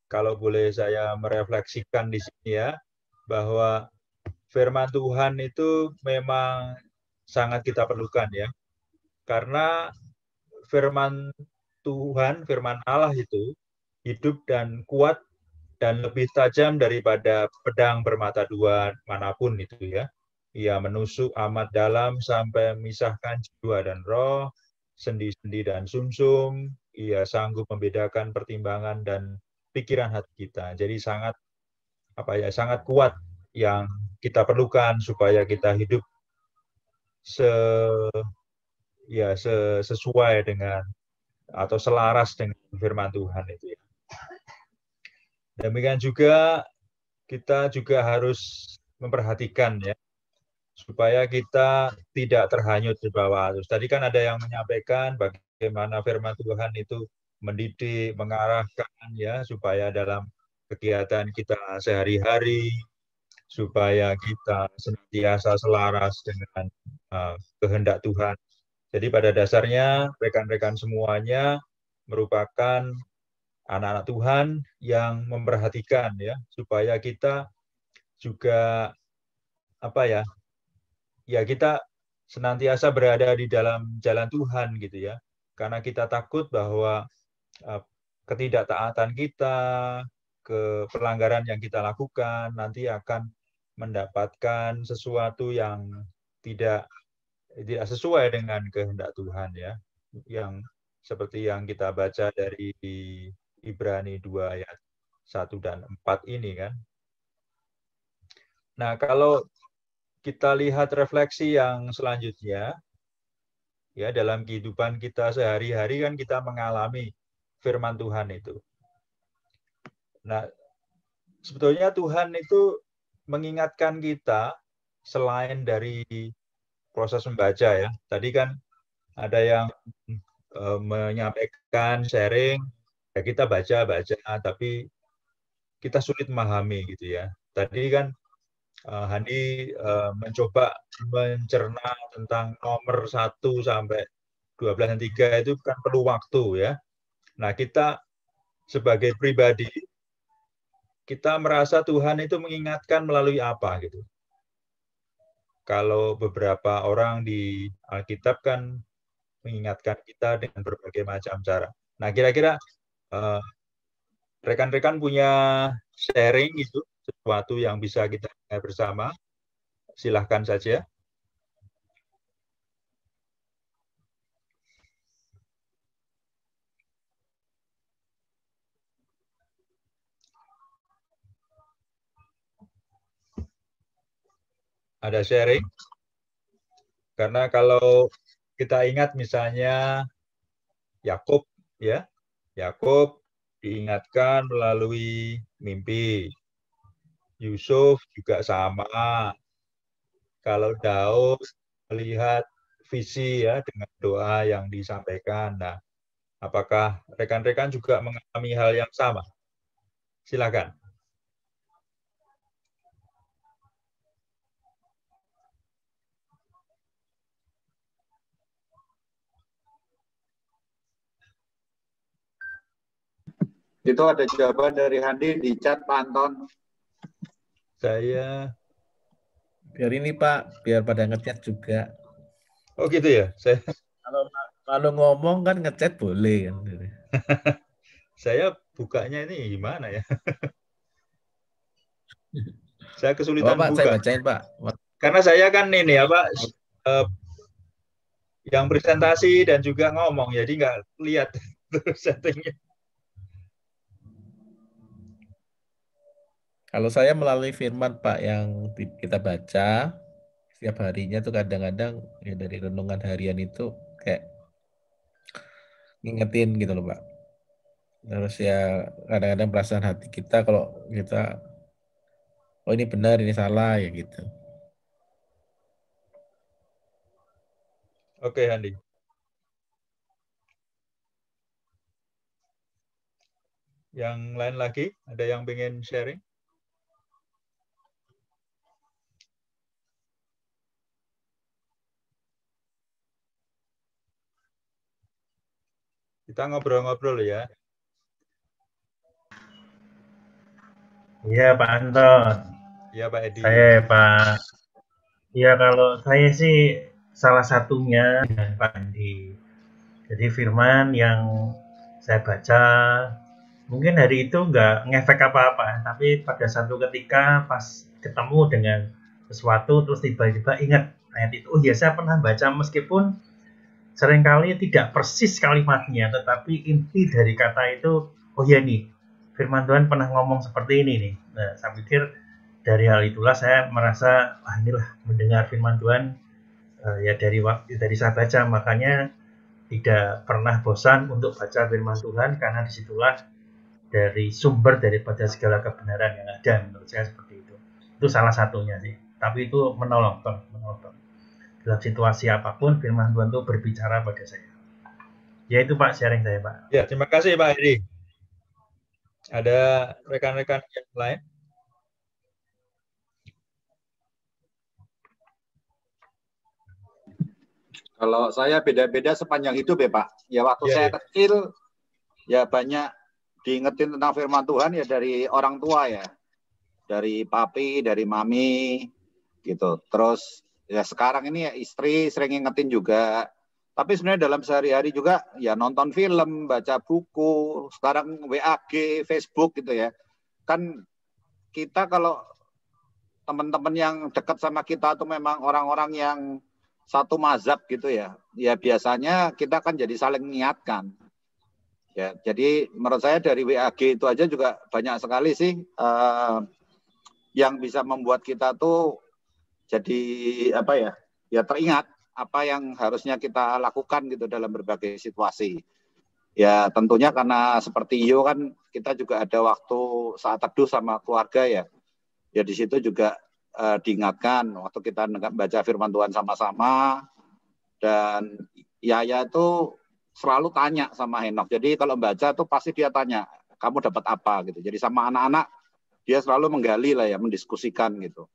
kalau boleh saya merefleksikan di sini ya, bahwa firman Tuhan itu memang sangat kita perlukan ya. Karena firman Tuhan, firman Allah itu hidup dan kuat dan lebih tajam daripada pedang bermata dua manapun itu ya. Ia menusuk amat dalam sampai memisahkan jiwa dan roh, sendi-sendi dan sumsum. Ia sanggup membedakan pertimbangan dan pikiran hati kita. Jadi sangat sangat kuat yang kita perlukan supaya kita hidup sesuai dengan atau selaras dengan firman Tuhan itu ya. Demikian juga kita juga harus memperhatikan ya supaya kita tidak terhanyut di bawah arus. Tadi kan ada yang menyampaikan bagaimana firman Tuhan itu mendidik, mengarahkan ya supaya dalam kegiatan kita sehari-hari supaya kita senantiasa selaras dengan kehendak Tuhan. Jadi pada dasarnya rekan-rekan semuanya merupakan anak-anak Tuhan yang memperhatikan ya supaya kita juga kita senantiasa berada di dalam jalan Tuhan gitu ya. Karena kita takut bahwa ketidaktaatan kita, pelanggaran yang kita lakukan nanti akan mendapatkan sesuatu yang tidak sesuai dengan kehendak Tuhan ya, yang seperti yang kita baca dari Ibrani 2 ayat 1 dan 4 ini kan. Nah, kalau kita lihat refleksi yang selanjutnya, ya dalam kehidupan kita sehari-hari kan kita mengalami firman Tuhan itu. Nah, sebetulnya Tuhan itu mengingatkan kita selain dari proses membaca ya. Tadi kan ada yang menyampaikan, sharing, ya kita baca, tapi kita sulit memahami gitu ya. Tadi kan Handi mencoba mencerna tentang nomor 1 sampai 12 dan 3 itu kan perlu waktu ya. Nah, kita sebagai pribadi, kita merasa Tuhan itu mengingatkan melalui apa gitu. Kalau beberapa orang di Alkitab kan mengingatkan kita dengan berbagai macam cara. Nah, kira-kira rekan-rekan punya sharing itu, sesuatu yang bisa kita dengar bersama, silahkan saja. Ada sharing? Karena kalau kita ingat misalnya Yakub ya, Yakub diingatkan melalui mimpi. Yusuf juga sama. Kalau Daud melihat visi ya dengan doa yang disampaikan. Nah, apakah rekan-rekan juga mengalami hal yang sama? Silakan. Itu ada jawaban dari Handi di chat Pak Anton. Saya biar ini Pak, biar pada ngechat juga. Oh gitu ya. Kalau ngomong kan ngechat boleh kan. Saya bukanya ini gimana ya? Saya kesulitan Pak, buka. saya bacain Pak. Karena saya kan ini apa yang presentasi dan juga ngomong, jadi nggak lihat settingnya. Kalau saya melalui firman Pak yang kita baca setiap harinya tuh kadang-kadang ya dari renungan harian itu kayak ngingetin gitu loh Pak. Terus ya kadang-kadang perasaan hati kita kalau kita oh ini benar ini salah ya gitu. Oke Handi. Yang lain lagi ada yang pengen sharing? Kita ngobrol-ngobrol ya. Iya Pak Anton. Iya Pak Edi. Saya Pak. Iya kalau saya sih salah satunya dengan Pak Andi. Jadi firman yang saya baca mungkin hari itu nggak ngefek apa-apa, tapi pada satu ketika pas ketemu dengan sesuatu terus tiba-tiba ingat ayat itu. Oh ya saya pernah baca meskipun seringkali tidak persis kalimatnya, tetapi inti dari kata itu, oh ya nih, firman Tuhan pernah ngomong seperti ini nih. Nah, saya pikir dari hal itulah saya merasa, wah inilah mendengar firman Tuhan ya dari saya baca, makanya tidak pernah bosan untuk baca firman Tuhan, karena disitulah dari sumber daripada segala kebenaran yang ada, menurut saya seperti itu. Itu salah satunya sih, tapi itu menolong. Dalam situasi apapun, firman Tuhan itu berbicara pada saya. Ya itu Pak, sharing saya Pak. Ya, terima kasih Pak Edi. Ada rekan-rekan yang lain? Kalau saya beda-beda sepanjang hidup ya Pak. Ya waktu saya kecil, ya banyak diingetin tentang firman Tuhan ya dari orang tua ya. Dari papi, dari mami, gitu. Terus ya sekarang ini ya istri sering ngingetin juga. Tapi sebenarnya dalam sehari-hari juga ya nonton film, baca buku, sekarang WAG, Facebook gitu ya. Kan kita kalau teman-teman yang dekat sama kita tuh memang orang-orang yang satu mazhab gitu ya. Ya biasanya kita kan jadi saling mengingatkan. Ya, jadi menurut saya dari WAG itu aja juga banyak sekali sih yang bisa membuat kita tuh jadi apa ya? Ya teringat apa yang harusnya kita lakukan gitu dalam berbagai situasi. Ya tentunya karena seperti Iyo kan kita juga ada waktu saat teduh sama keluarga ya. Ya di situ juga diingatkan waktu kita baca firman Tuhan sama-sama. Dan Yaya itu selalu tanya sama Henok. Jadi kalau baca tuh pasti dia tanya, kamu dapat apa gitu. Jadi sama anak-anak dia selalu menggali lah ya, mendiskusikan gitu.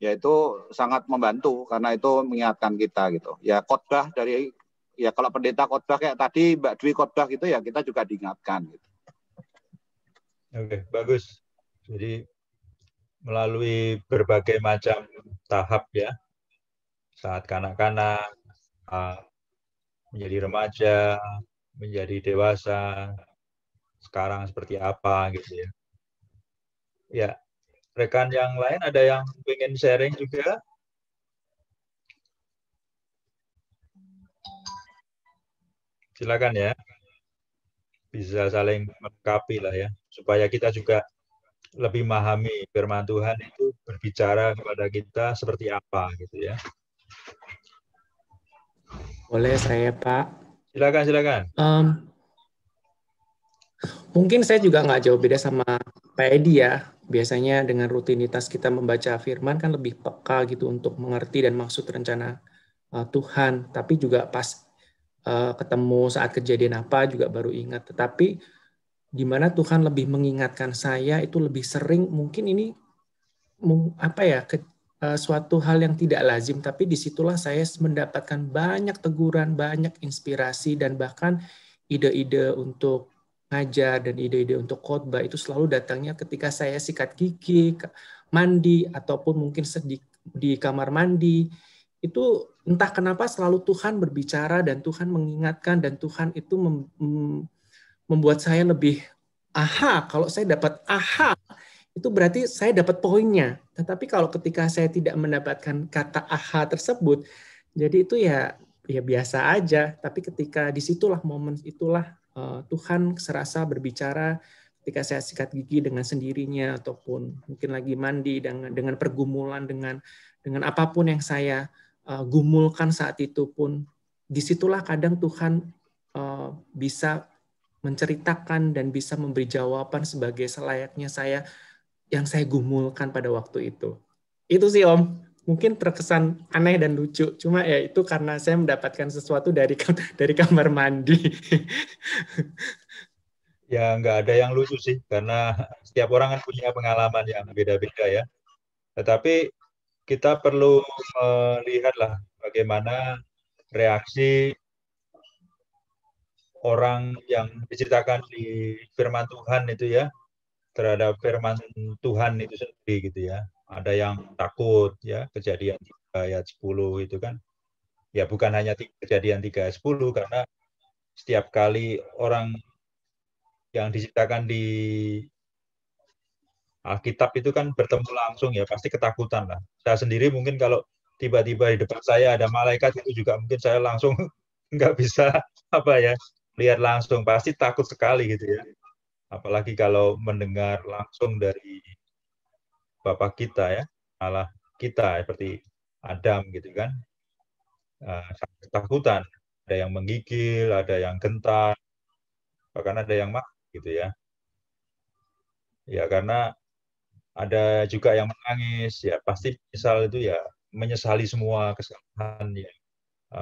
Ya itu sangat membantu karena itu mengingatkan kita gitu. Ya khotbah dari ya kalau pendeta khotbah kayak tadi Mbak Dwi khotbah gitu ya kita juga diingatkan gitu. Oke, bagus. Jadi melalui berbagai macam tahap ya, saat kanak-kanak, menjadi remaja, menjadi dewasa, sekarang seperti apa gitu ya. Ya, rekan yang lain ada yang ingin sharing juga? Silakan ya. Bisa saling melengkapi lah ya, supaya kita juga lebih memahami firman Tuhan itu berbicara kepada kita seperti apa gitu ya. Boleh saya, Pak? Silakan. Mungkin saya juga nggak jauh beda sama Pak Edi ya. Biasanya dengan rutinitas kita membaca firman kan lebih peka gitu untuk mengerti dan maksud rencana Tuhan. Tapi juga pas ketemu saat kejadian apa juga baru ingat. Tetapi di mana Tuhan lebih mengingatkan saya itu lebih sering, mungkin ini suatu hal yang tidak lazim, tapi disitulah saya mendapatkan banyak teguran, banyak inspirasi, dan bahkan ide-ide untuk ngajar dan ide-ide untuk khotbah itu selalu datangnya ketika saya sikat gigi, mandi, ataupun mungkin di kamar mandi. Itu entah kenapa selalu Tuhan berbicara dan Tuhan mengingatkan dan Tuhan itu membuat saya lebih kalau saya dapat itu berarti saya dapat poinnya. Tetapi kalau ketika saya tidak mendapatkan kata tersebut, jadi itu ya biasa aja. Tapi ketika disitulah momen itulah Tuhan serasa berbicara ketika saya sikat gigi dengan sendirinya ataupun mungkin lagi mandi dengan pergumulan dengan apapun yang saya gumulkan saat itu pun, disitulah kadang Tuhan bisa menceritakan dan bisa memberi jawaban sebagai selayaknya yang saya gumulkan pada waktu itu. Itu sih Om, mungkin terkesan aneh dan lucu, cuma ya itu karena saya mendapatkan sesuatu dari kamar mandi. Ya nggak ada yang lucu sih, karena setiap orang kan punya pengalaman yang beda-beda ya. Tetapi kita perlu melihatlah bagaimana reaksi orang yang diceritakan di firman Tuhan itu ya, terhadap firman Tuhan itu sendiri gitu ya. Ada yang takut ya, Kejadian 3 ayat 10 itu kan. Ya bukan hanya Kejadian 3 ayat 10, karena setiap kali orang yang diceritakan di Alkitab itu kan bertemu langsung ya, pasti ketakutan lah. Saya sendiri mungkin kalau tiba-tiba di depan saya ada malaikat itu juga mungkin saya langsung nggak bisa lihat langsung, pasti takut sekali gitu ya. Apalagi kalau mendengar langsung dari Bapa kita ya, Allah kita seperti Adam gitu kan, sangat ketakutan. Ada yang menggigil, ada yang gentar, bahkan ada yang marah gitu ya. Ya karena ada juga yang menangis, ya pasti misal itu ya menyesali semua kesalahan yang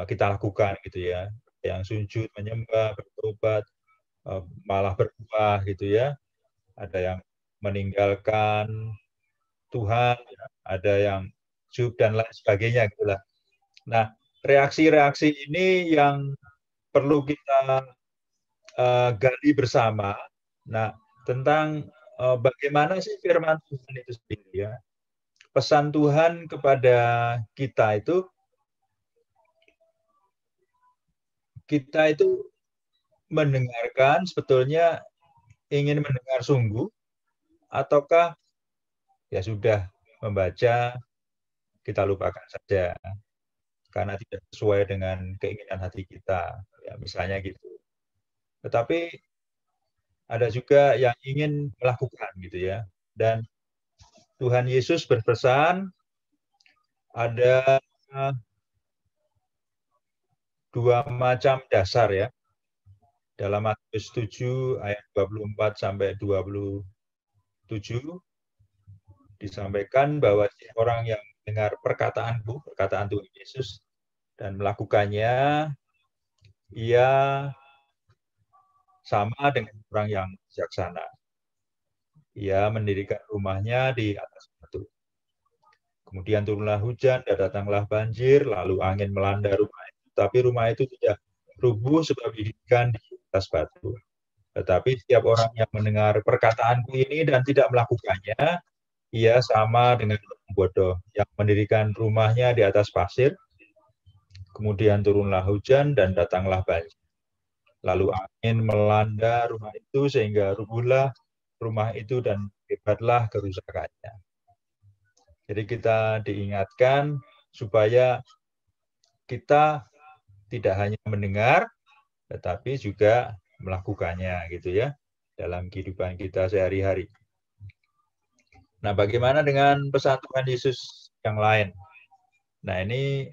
kita lakukan gitu ya. Yang sujud, menyembah, bertobat, malah berubah gitu ya. Ada yang meninggalkan Tuhan, ada yang sujud dan lain sebagainya gitulah. Nah, reaksi-reaksi ini yang perlu kita gali bersama. Nah, tentang bagaimana sih firman Tuhan itu sendiri ya. Pesan Tuhan kepada kita itu mendengarkan, sebetulnya ingin mendengar sungguh, ataukah ya sudah membaca, kita lupakan saja karena tidak sesuai dengan keinginan hati kita, ya misalnya gitu. Tetapi ada juga yang ingin melakukan gitu ya. Dan Tuhan Yesus berpesan ada dua macam dasar ya. Dalam Matius 7 ayat 24 sampai 27 disampaikan bahwa orang yang mendengar perkataan Tuhan Yesus dan melakukannya, ia sama dengan orang yang bijaksana. Ia mendirikan rumahnya di atas batu. Kemudian turunlah hujan dan datanglah banjir, lalu angin melanda rumah itu. Tapi rumah itu tidak rubuh sebab didirikan di atas batu. Tetapi setiap orang yang mendengar perkataanku ini dan tidak melakukannya, ia sama dengan orang bodoh yang mendirikan rumahnya di atas pasir. Kemudian turunlah hujan dan datanglah banjir. Lalu angin melanda rumah itu sehingga rubuhlah rumah itu dan hebatlah kerusakannya. Jadi kita diingatkan supaya kita tidak hanya mendengar, tetapi juga melakukannya gitu ya dalam kehidupan kita sehari-hari. Nah, bagaimana dengan pesan Tuhan Yesus yang lain? Nah, ini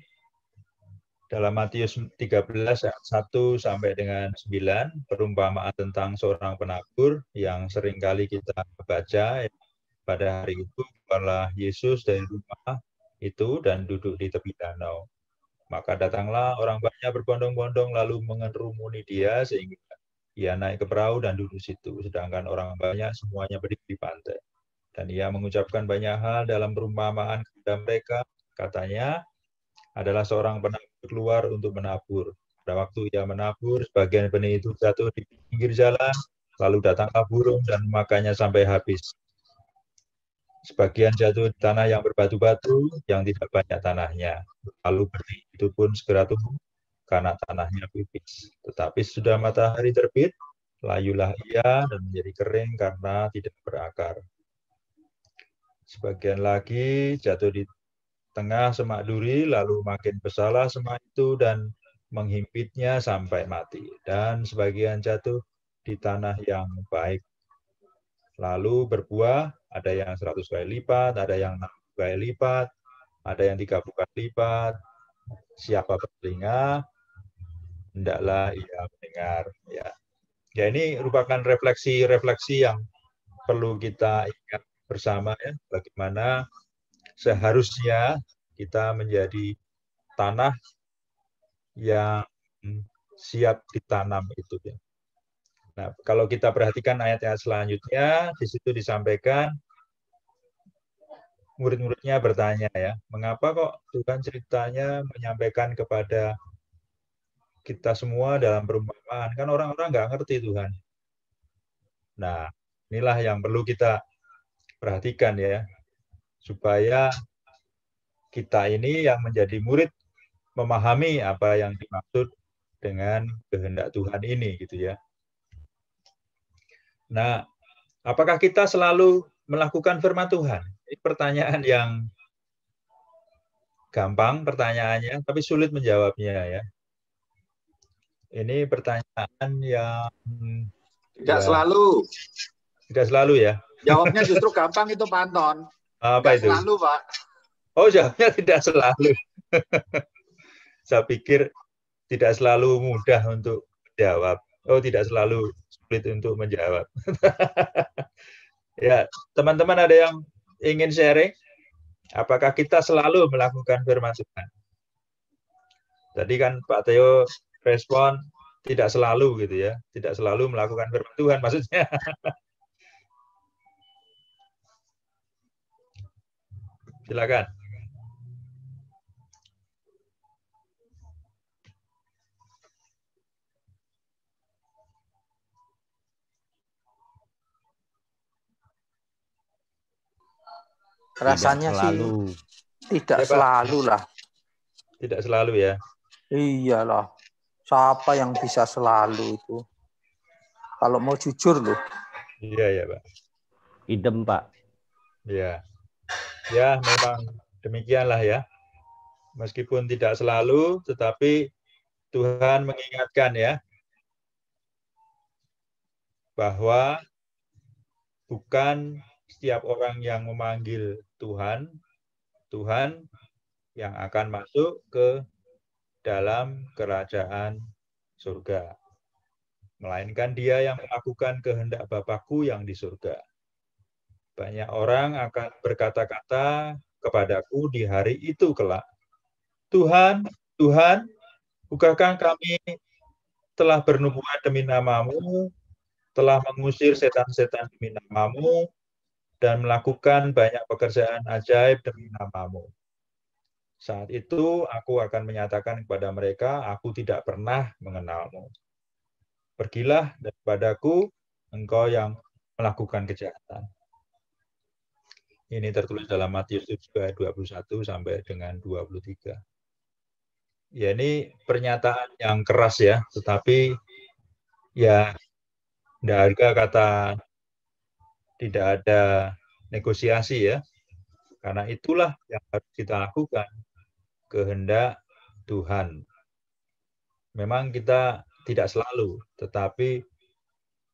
dalam Matius 13 ayat 1 sampai dengan 9, perumpamaan tentang seorang penabur yang seringkali kita baca. Pada hari itu keluarlah Yesus dari rumah itu dan duduk di tepi danau. Maka datanglah orang banyak berbondong-bondong lalu mengerumuni dia sehingga ia naik ke perahu dan duduk situ. Sedangkan orang banyak semuanya berdiri di pantai. Dan ia mengucapkan banyak hal dalam perumpamaan kepada mereka. Katanya, adalah seorang penabur keluar untuk menabur. Pada waktu ia menabur, sebagian benih itu jatuh di pinggir jalan, lalu datanglah burung dan memakannya sampai habis. Sebagian jatuh di tanah yang berbatu-batu, yang tidak banyak tanahnya. Lalu benih itu pun segera tumbuh, karena tanahnya pipis. Tetapi sudah matahari terbit, layulah ia dan menjadi kering karena tidak berakar. Sebagian lagi jatuh di tengah semak duri, lalu makin besarlah semak itu dan menghimpitnya sampai mati. Dan sebagian jatuh di tanah yang baik. Lalu berbuah, ada yang 100 kali lipat, ada yang 60 kali lipat, ada yang 30 kali lipat. Siapa bertelinga, hendaklah ia mendengar. Ya, ini merupakan refleksi-refleksi yang perlu kita ingat bersama ya, bagaimana seharusnya kita menjadi tanah yang siap ditanam itu ya. Nah, kalau kita perhatikan ayat-ayat selanjutnya, di situ disampaikan murid-muridnya bertanya ya, mengapa kok Tuhan ceritanya menyampaikan kepada kita semua dalam perumpamaan? Kan orang-orang nggak ngerti Tuhan. Nah, inilah yang perlu kita perhatikan ya, supaya kita ini yang menjadi murid memahami apa yang dimaksud dengan kehendak Tuhan ini gitu ya. Nah, apakah kita selalu melakukan firman Tuhan? Ini pertanyaan yang gampang pertanyaannya, tapi sulit menjawabnya ya. Ini pertanyaan yang tidak selalu. Tidak selalu ya. Jawabnya justru gampang itu Pak Anton. Apa itu? Selalu Pak. Oh, jawabnya tidak selalu. Saya pikir tidak selalu mudah untuk menjawab. Oh, tidak selalu sulit untuk menjawab. Ya, teman-teman ada yang ingin sharing? Apakah kita selalu melakukan firman Tuhan? Tadi kan Pak Theo respon tidak selalu gitu ya, tidak selalu melakukan firman Tuhan maksudnya. Silakan. Rasanya sih tidak selalu lah. Tidak selalu ya. Iyalah. Siapa yang bisa selalu itu? Kalau mau jujur loh. Iya ya Pak. Idem Pak. Iya. Ya, memang demikianlah ya. Meskipun tidak selalu, tetapi Tuhan mengingatkan ya, bahwa bukan setiap orang yang memanggil Tuhan, Tuhan yang akan masuk ke dalam kerajaan surga. Melainkan dia yang melakukan kehendak Bapakku yang di surga. Banyak orang akan berkata-kata kepadaku di hari itu kelak, Tuhan, Tuhan, bukankah kami telah bernubuat demi namamu, telah mengusir setan-setan demi namamu, dan melakukan banyak pekerjaan ajaib demi namamu. Saat itu aku akan menyatakan kepada mereka, aku tidak pernah mengenalmu. Pergilah daripadaku, engkau yang melakukan kejahatan. Ini tertulis dalam Matius 21 sampai dengan 23. Ya, ini pernyataan yang keras ya, tetapi ya tidak ada kata, tidak ada negosiasi ya, karena itulah yang harus kita lakukan, kehendak Tuhan. Memang kita tidak selalu, tetapi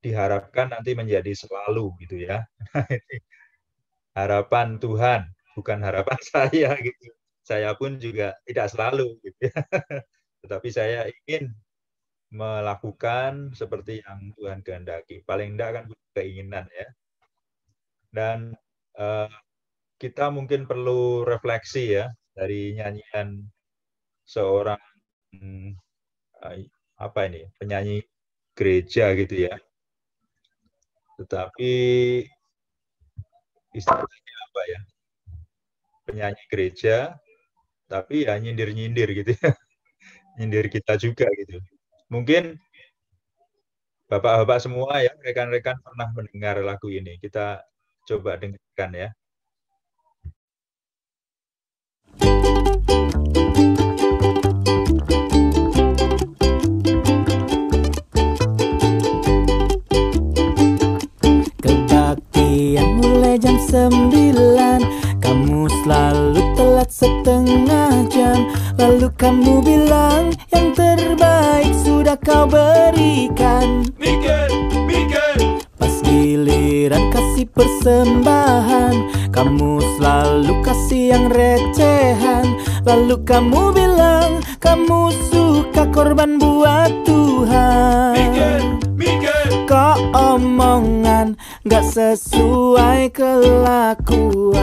diharapkan nanti menjadi selalu gitu ya. Harapan Tuhan, bukan harapan saya gitu. Saya pun juga tidak selalu gitu ya. Tetapi saya ingin melakukan seperti yang Tuhan kehendaki. Paling tidak kan keinginan ya. Dan kita mungkin perlu refleksi ya dari nyanyian seorang penyanyi gereja gitu ya. Tetapi istilahnya apa ya? Penyanyi gereja, tapi ya nyindir-nyindir gitu ya. Nyindir kita juga gitu. Mungkin bapak-bapak semua ya, rekan-rekan pernah mendengar lagu ini. Kita coba dengarkan ya. Kebaktian mulai jam 9, kamu selalu telat setengah jam. Lalu kamu bilang yang terbaik sudah kau berikan. Mikir. Pas giliran kasih persembahan, kamu selalu kasih yang recehan. Lalu kamu bilang kamu suka korban buat Tuhan. Mikir. Kok omongan gak sesuai kelakuan.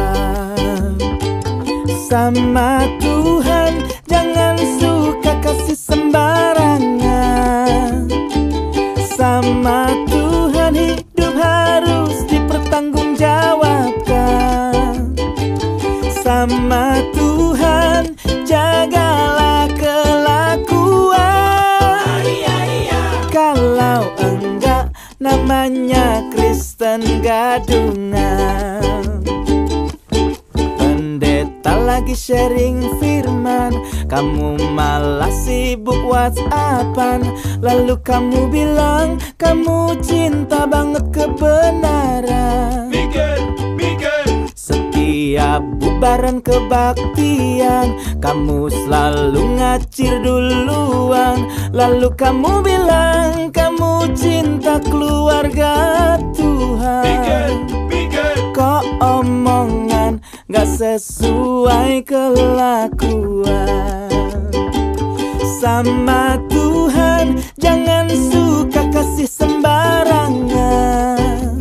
Sama Tuhan jangan suka kasih sembarangan. Sama Tuhan hidup harus dipertanggungjawabkan. Sama Tuhan jagalah kelakuan. Kalau enggak namanya Kristen gadungan. Pendeta lagi sharing firman, kamu malah sibuk WhatsAppan. Lalu kamu bilang kamu cinta banget kebenaran. Mikir. Setiap bubaran kebaktian, kamu selalu ngacir duluan. Lalu kamu bilang kamu cinta keluarga Tuhan. Kok omongan gak sesuai kelakuan. Sama Tuhan jangan suka kasih sembarangan.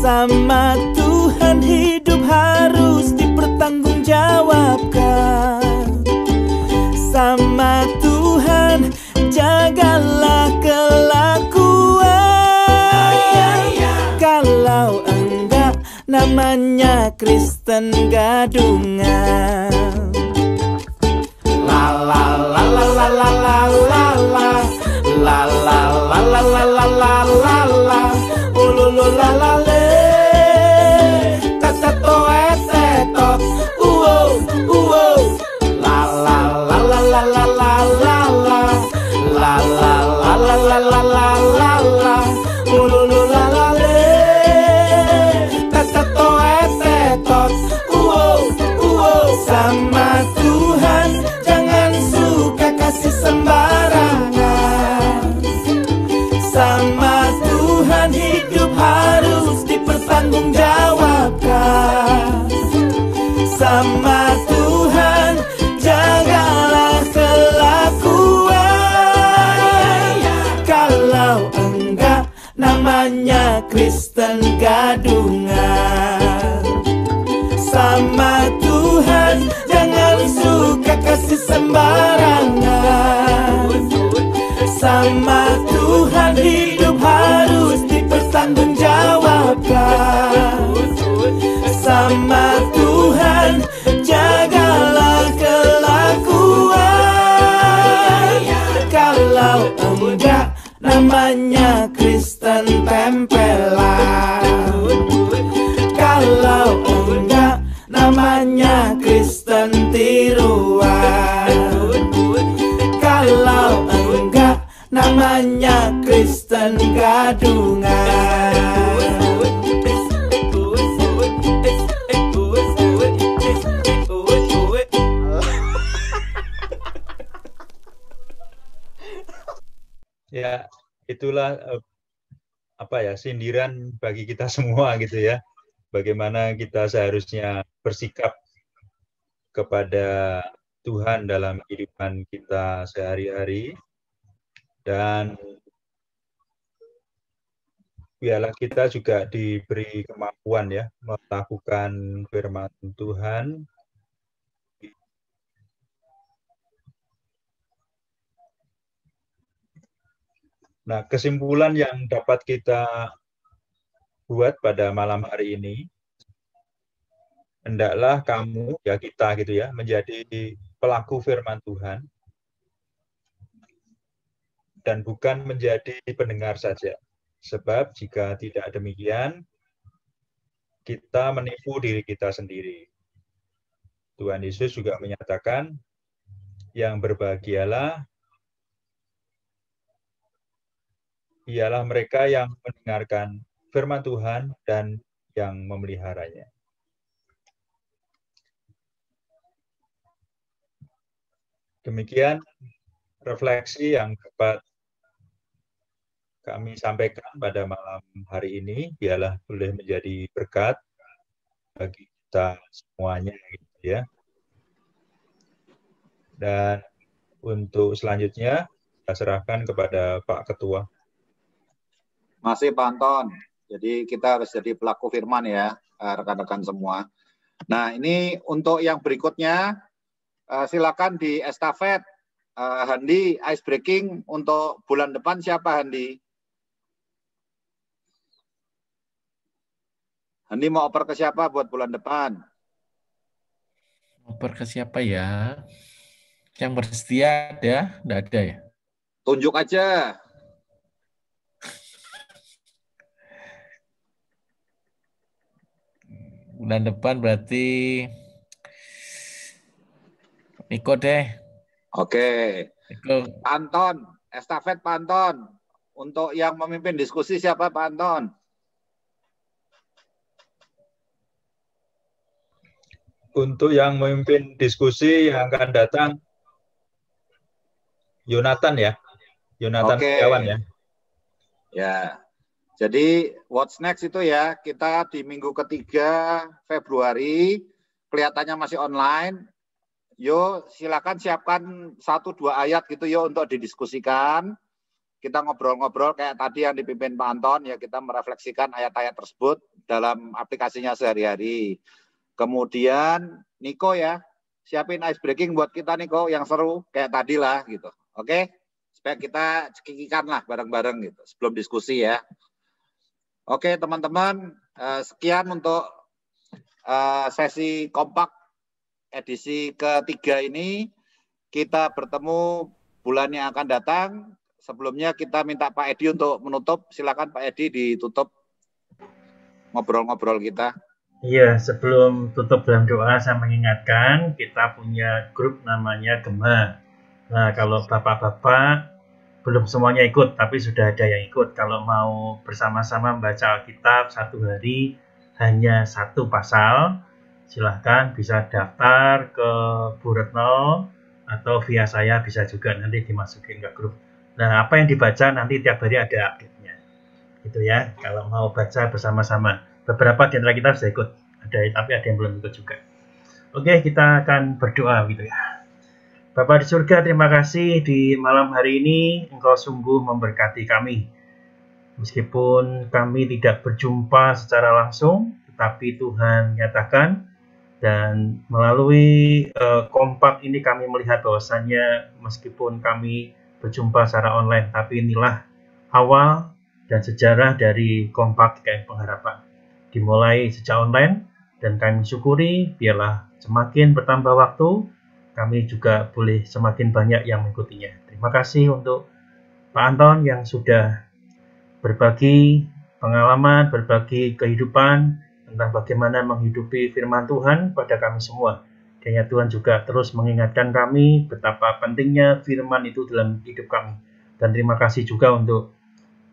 Sama Tuhan hidup harus dipertanggungjawabkan. Sama Tuhan jagalah kelakuan. Kalau enggak namanya Kristen gadungan. La la la la la la la la la la la la la la la la la la ululu la la le tato etetot uwo la la la la la la la la la la la la la la la la la ululu la la le tato etetot uwo Sama Tuhan hidup harus dipertanggungjawabkan. Sama Tuhan jagalah kelakuan. Kalau enggak namanya Kristen gadungan. Sama Tuhan jangan suka kasih sembarangan. Sama Tuhan hidup harus dipertanggungjawabkan. Sama Tuhan jagalah kelakuan. Kalau enggak namanya Kristen tempelan. Kalau enggak namanya Kristen tiruan. Kalau enggak namanya Kristen gadungan. Ya, itulah sindiran bagi kita semua gitu ya. Bagaimana kita seharusnya bersikap kepada Tuhan dalam kehidupan kita sehari-hari. Dan biarlah kita juga diberi kemampuan ya melakukan firman Tuhan. Nah, kesimpulan yang dapat kita buat pada malam hari ini, hendaklah kamu, ya kita gitu ya, menjadi pelaku firman Tuhan, dan bukan menjadi pendengar saja. Sebab jika tidak demikian, kita menipu diri kita sendiri. Tuhan Yesus juga menyatakan, yang berbahagialah ialah mereka yang mendengarkan firman Tuhan dan yang memeliharanya. Demikian refleksi yang dapat kami sampaikan pada malam hari ini. Biarlah boleh menjadi berkat bagi kita semuanya gitu ya. Dan untuk selanjutnya kita serahkan kepada Pak Ketua. Masih Pak Anton. Jadi kita harus jadi pelaku firman ya, rekan-rekan semua. Nah, ini untuk yang berikutnya, silakan di estafet. Handi, ice breaking untuk bulan depan siapa Handi? Handi mau oper ke siapa buat bulan depan? Oper ke siapa ya? Yang bersedia ada? Nggak ada ya? Tunjuk aja. Bulan depan berarti Niko deh. Oke. Pak Anton, estafet Pak Anton. Untuk yang memimpin diskusi siapa Pak Anton? Untuk yang memimpin diskusi yang akan datang, Yonatan ya. Yonatan Setiawan ya. Ya. Jadi what's next itu ya, kita di minggu ketiga Februari, kelihatannya masih online. Yo, silakan siapkan 1-2 ayat gitu yo untuk didiskusikan. Kita ngobrol-ngobrol kayak tadi yang dipimpin Pak Anton, ya kita merefleksikan ayat-ayat tersebut dalam aplikasinya sehari-hari. Kemudian Niko ya, siapin ice breaking buat kita Niko yang seru kayak tadi lah gitu. Oke? Supaya kita cekikikan lah bareng-bareng gitu sebelum diskusi ya. Oke teman-teman, sekian untuk sesi kompak edisi ketiga ini. Kita bertemu bulan yang akan datang. Sebelumnya kita minta Pak Edi untuk menutup. Silakan Pak Edi ditutup ngobrol-ngobrol kita. Iya, sebelum tutup dalam doa saya mengingatkan kita punya grup namanya Gema. Nah, kalau bapak-bapak belum semuanya ikut, tapi sudah ada yang ikut. Kalau mau bersama-sama membaca Alkitab satu hari hanya 1 pasal, silahkan bisa daftar ke Bu Retno atau via saya bisa juga nanti dimasukin ke grup. Nah, apa yang dibaca nanti tiap hari ada update-nya. Gitu ya, kalau mau baca bersama-sama. Beberapa di antara kita sudah ikut, tapi ada yang belum ikut juga. Oke, kita akan berdoa gitu ya. Bapa di surga, terima kasih di malam hari ini Engkau sungguh memberkati kami. Meskipun kami tidak berjumpa secara langsung, tetapi Tuhan nyatakan, dan melalui kompak ini kami melihat bahwasannya meskipun kami berjumpa secara online, tapi inilah awal dan sejarah dari kompak GKM Pengharapan. Dimulai sejak online, dan kami syukuri biarlah semakin bertambah waktu, kami juga boleh semakin banyak yang mengikutinya. Terima kasih untuk Pak Anton yang sudah berbagi pengalaman, berbagi kehidupan tentang bagaimana menghidupi firman Tuhan pada kami semua. Kiranya Tuhan juga terus mengingatkan kami betapa pentingnya firman itu dalam hidup kami. Dan terima kasih juga untuk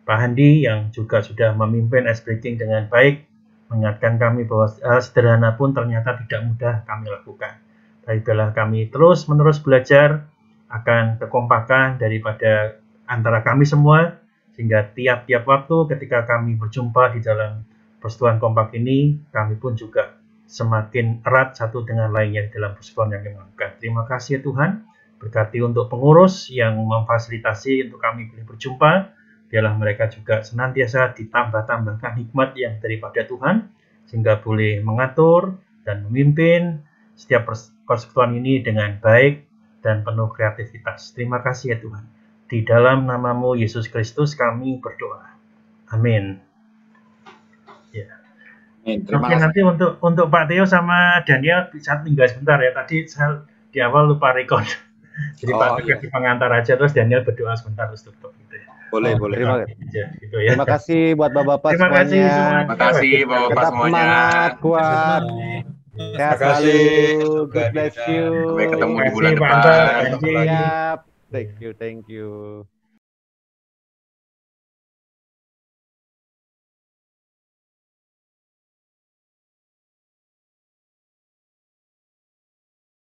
Pak Handi yang juga sudah memimpin Ice Breaking dengan baik, mengingatkan kami bahwa sederhana pun ternyata tidak mudah kami lakukan. Tapi biarlah kami terus-menerus belajar akan kekompakan daripada antara kami semua, sehingga tiap-tiap waktu ketika kami berjumpa di dalam persekutuan kompak ini, kami pun juga semakin erat satu dengan lainnya di dalam persekutuan yang kami lakukan. Terima kasih ya Tuhan, berkati untuk pengurus yang memfasilitasi untuk kami boleh berjumpa, biarlah mereka juga senantiasa ditambah-tambahkan hikmat yang daripada Tuhan, sehingga boleh mengatur dan memimpin setiap persekutuan ini dengan baik dan penuh kreativitas. Terima kasih ya Tuhan. Di dalam namamu Yesus Kristus kami berdoa. Amin. Ya. Oke, nanti untuk Pak Theo sama Daniel bisa tinggal sebentar ya. Tadi saya di awal lupa record. Jadi Pak Theo kasih pengantar aja, terus Daniel berdoa sebentar terus tutup gitu ya. Boleh. Gitu ya. Terima kasih buat Bapak-bapak semuanya. Terima kasih Bapak-bapak semuanya. Semangat, kuat. Sehat selalu. God bless you. Sampai ketemu di bulan depan. Siap. Thank you.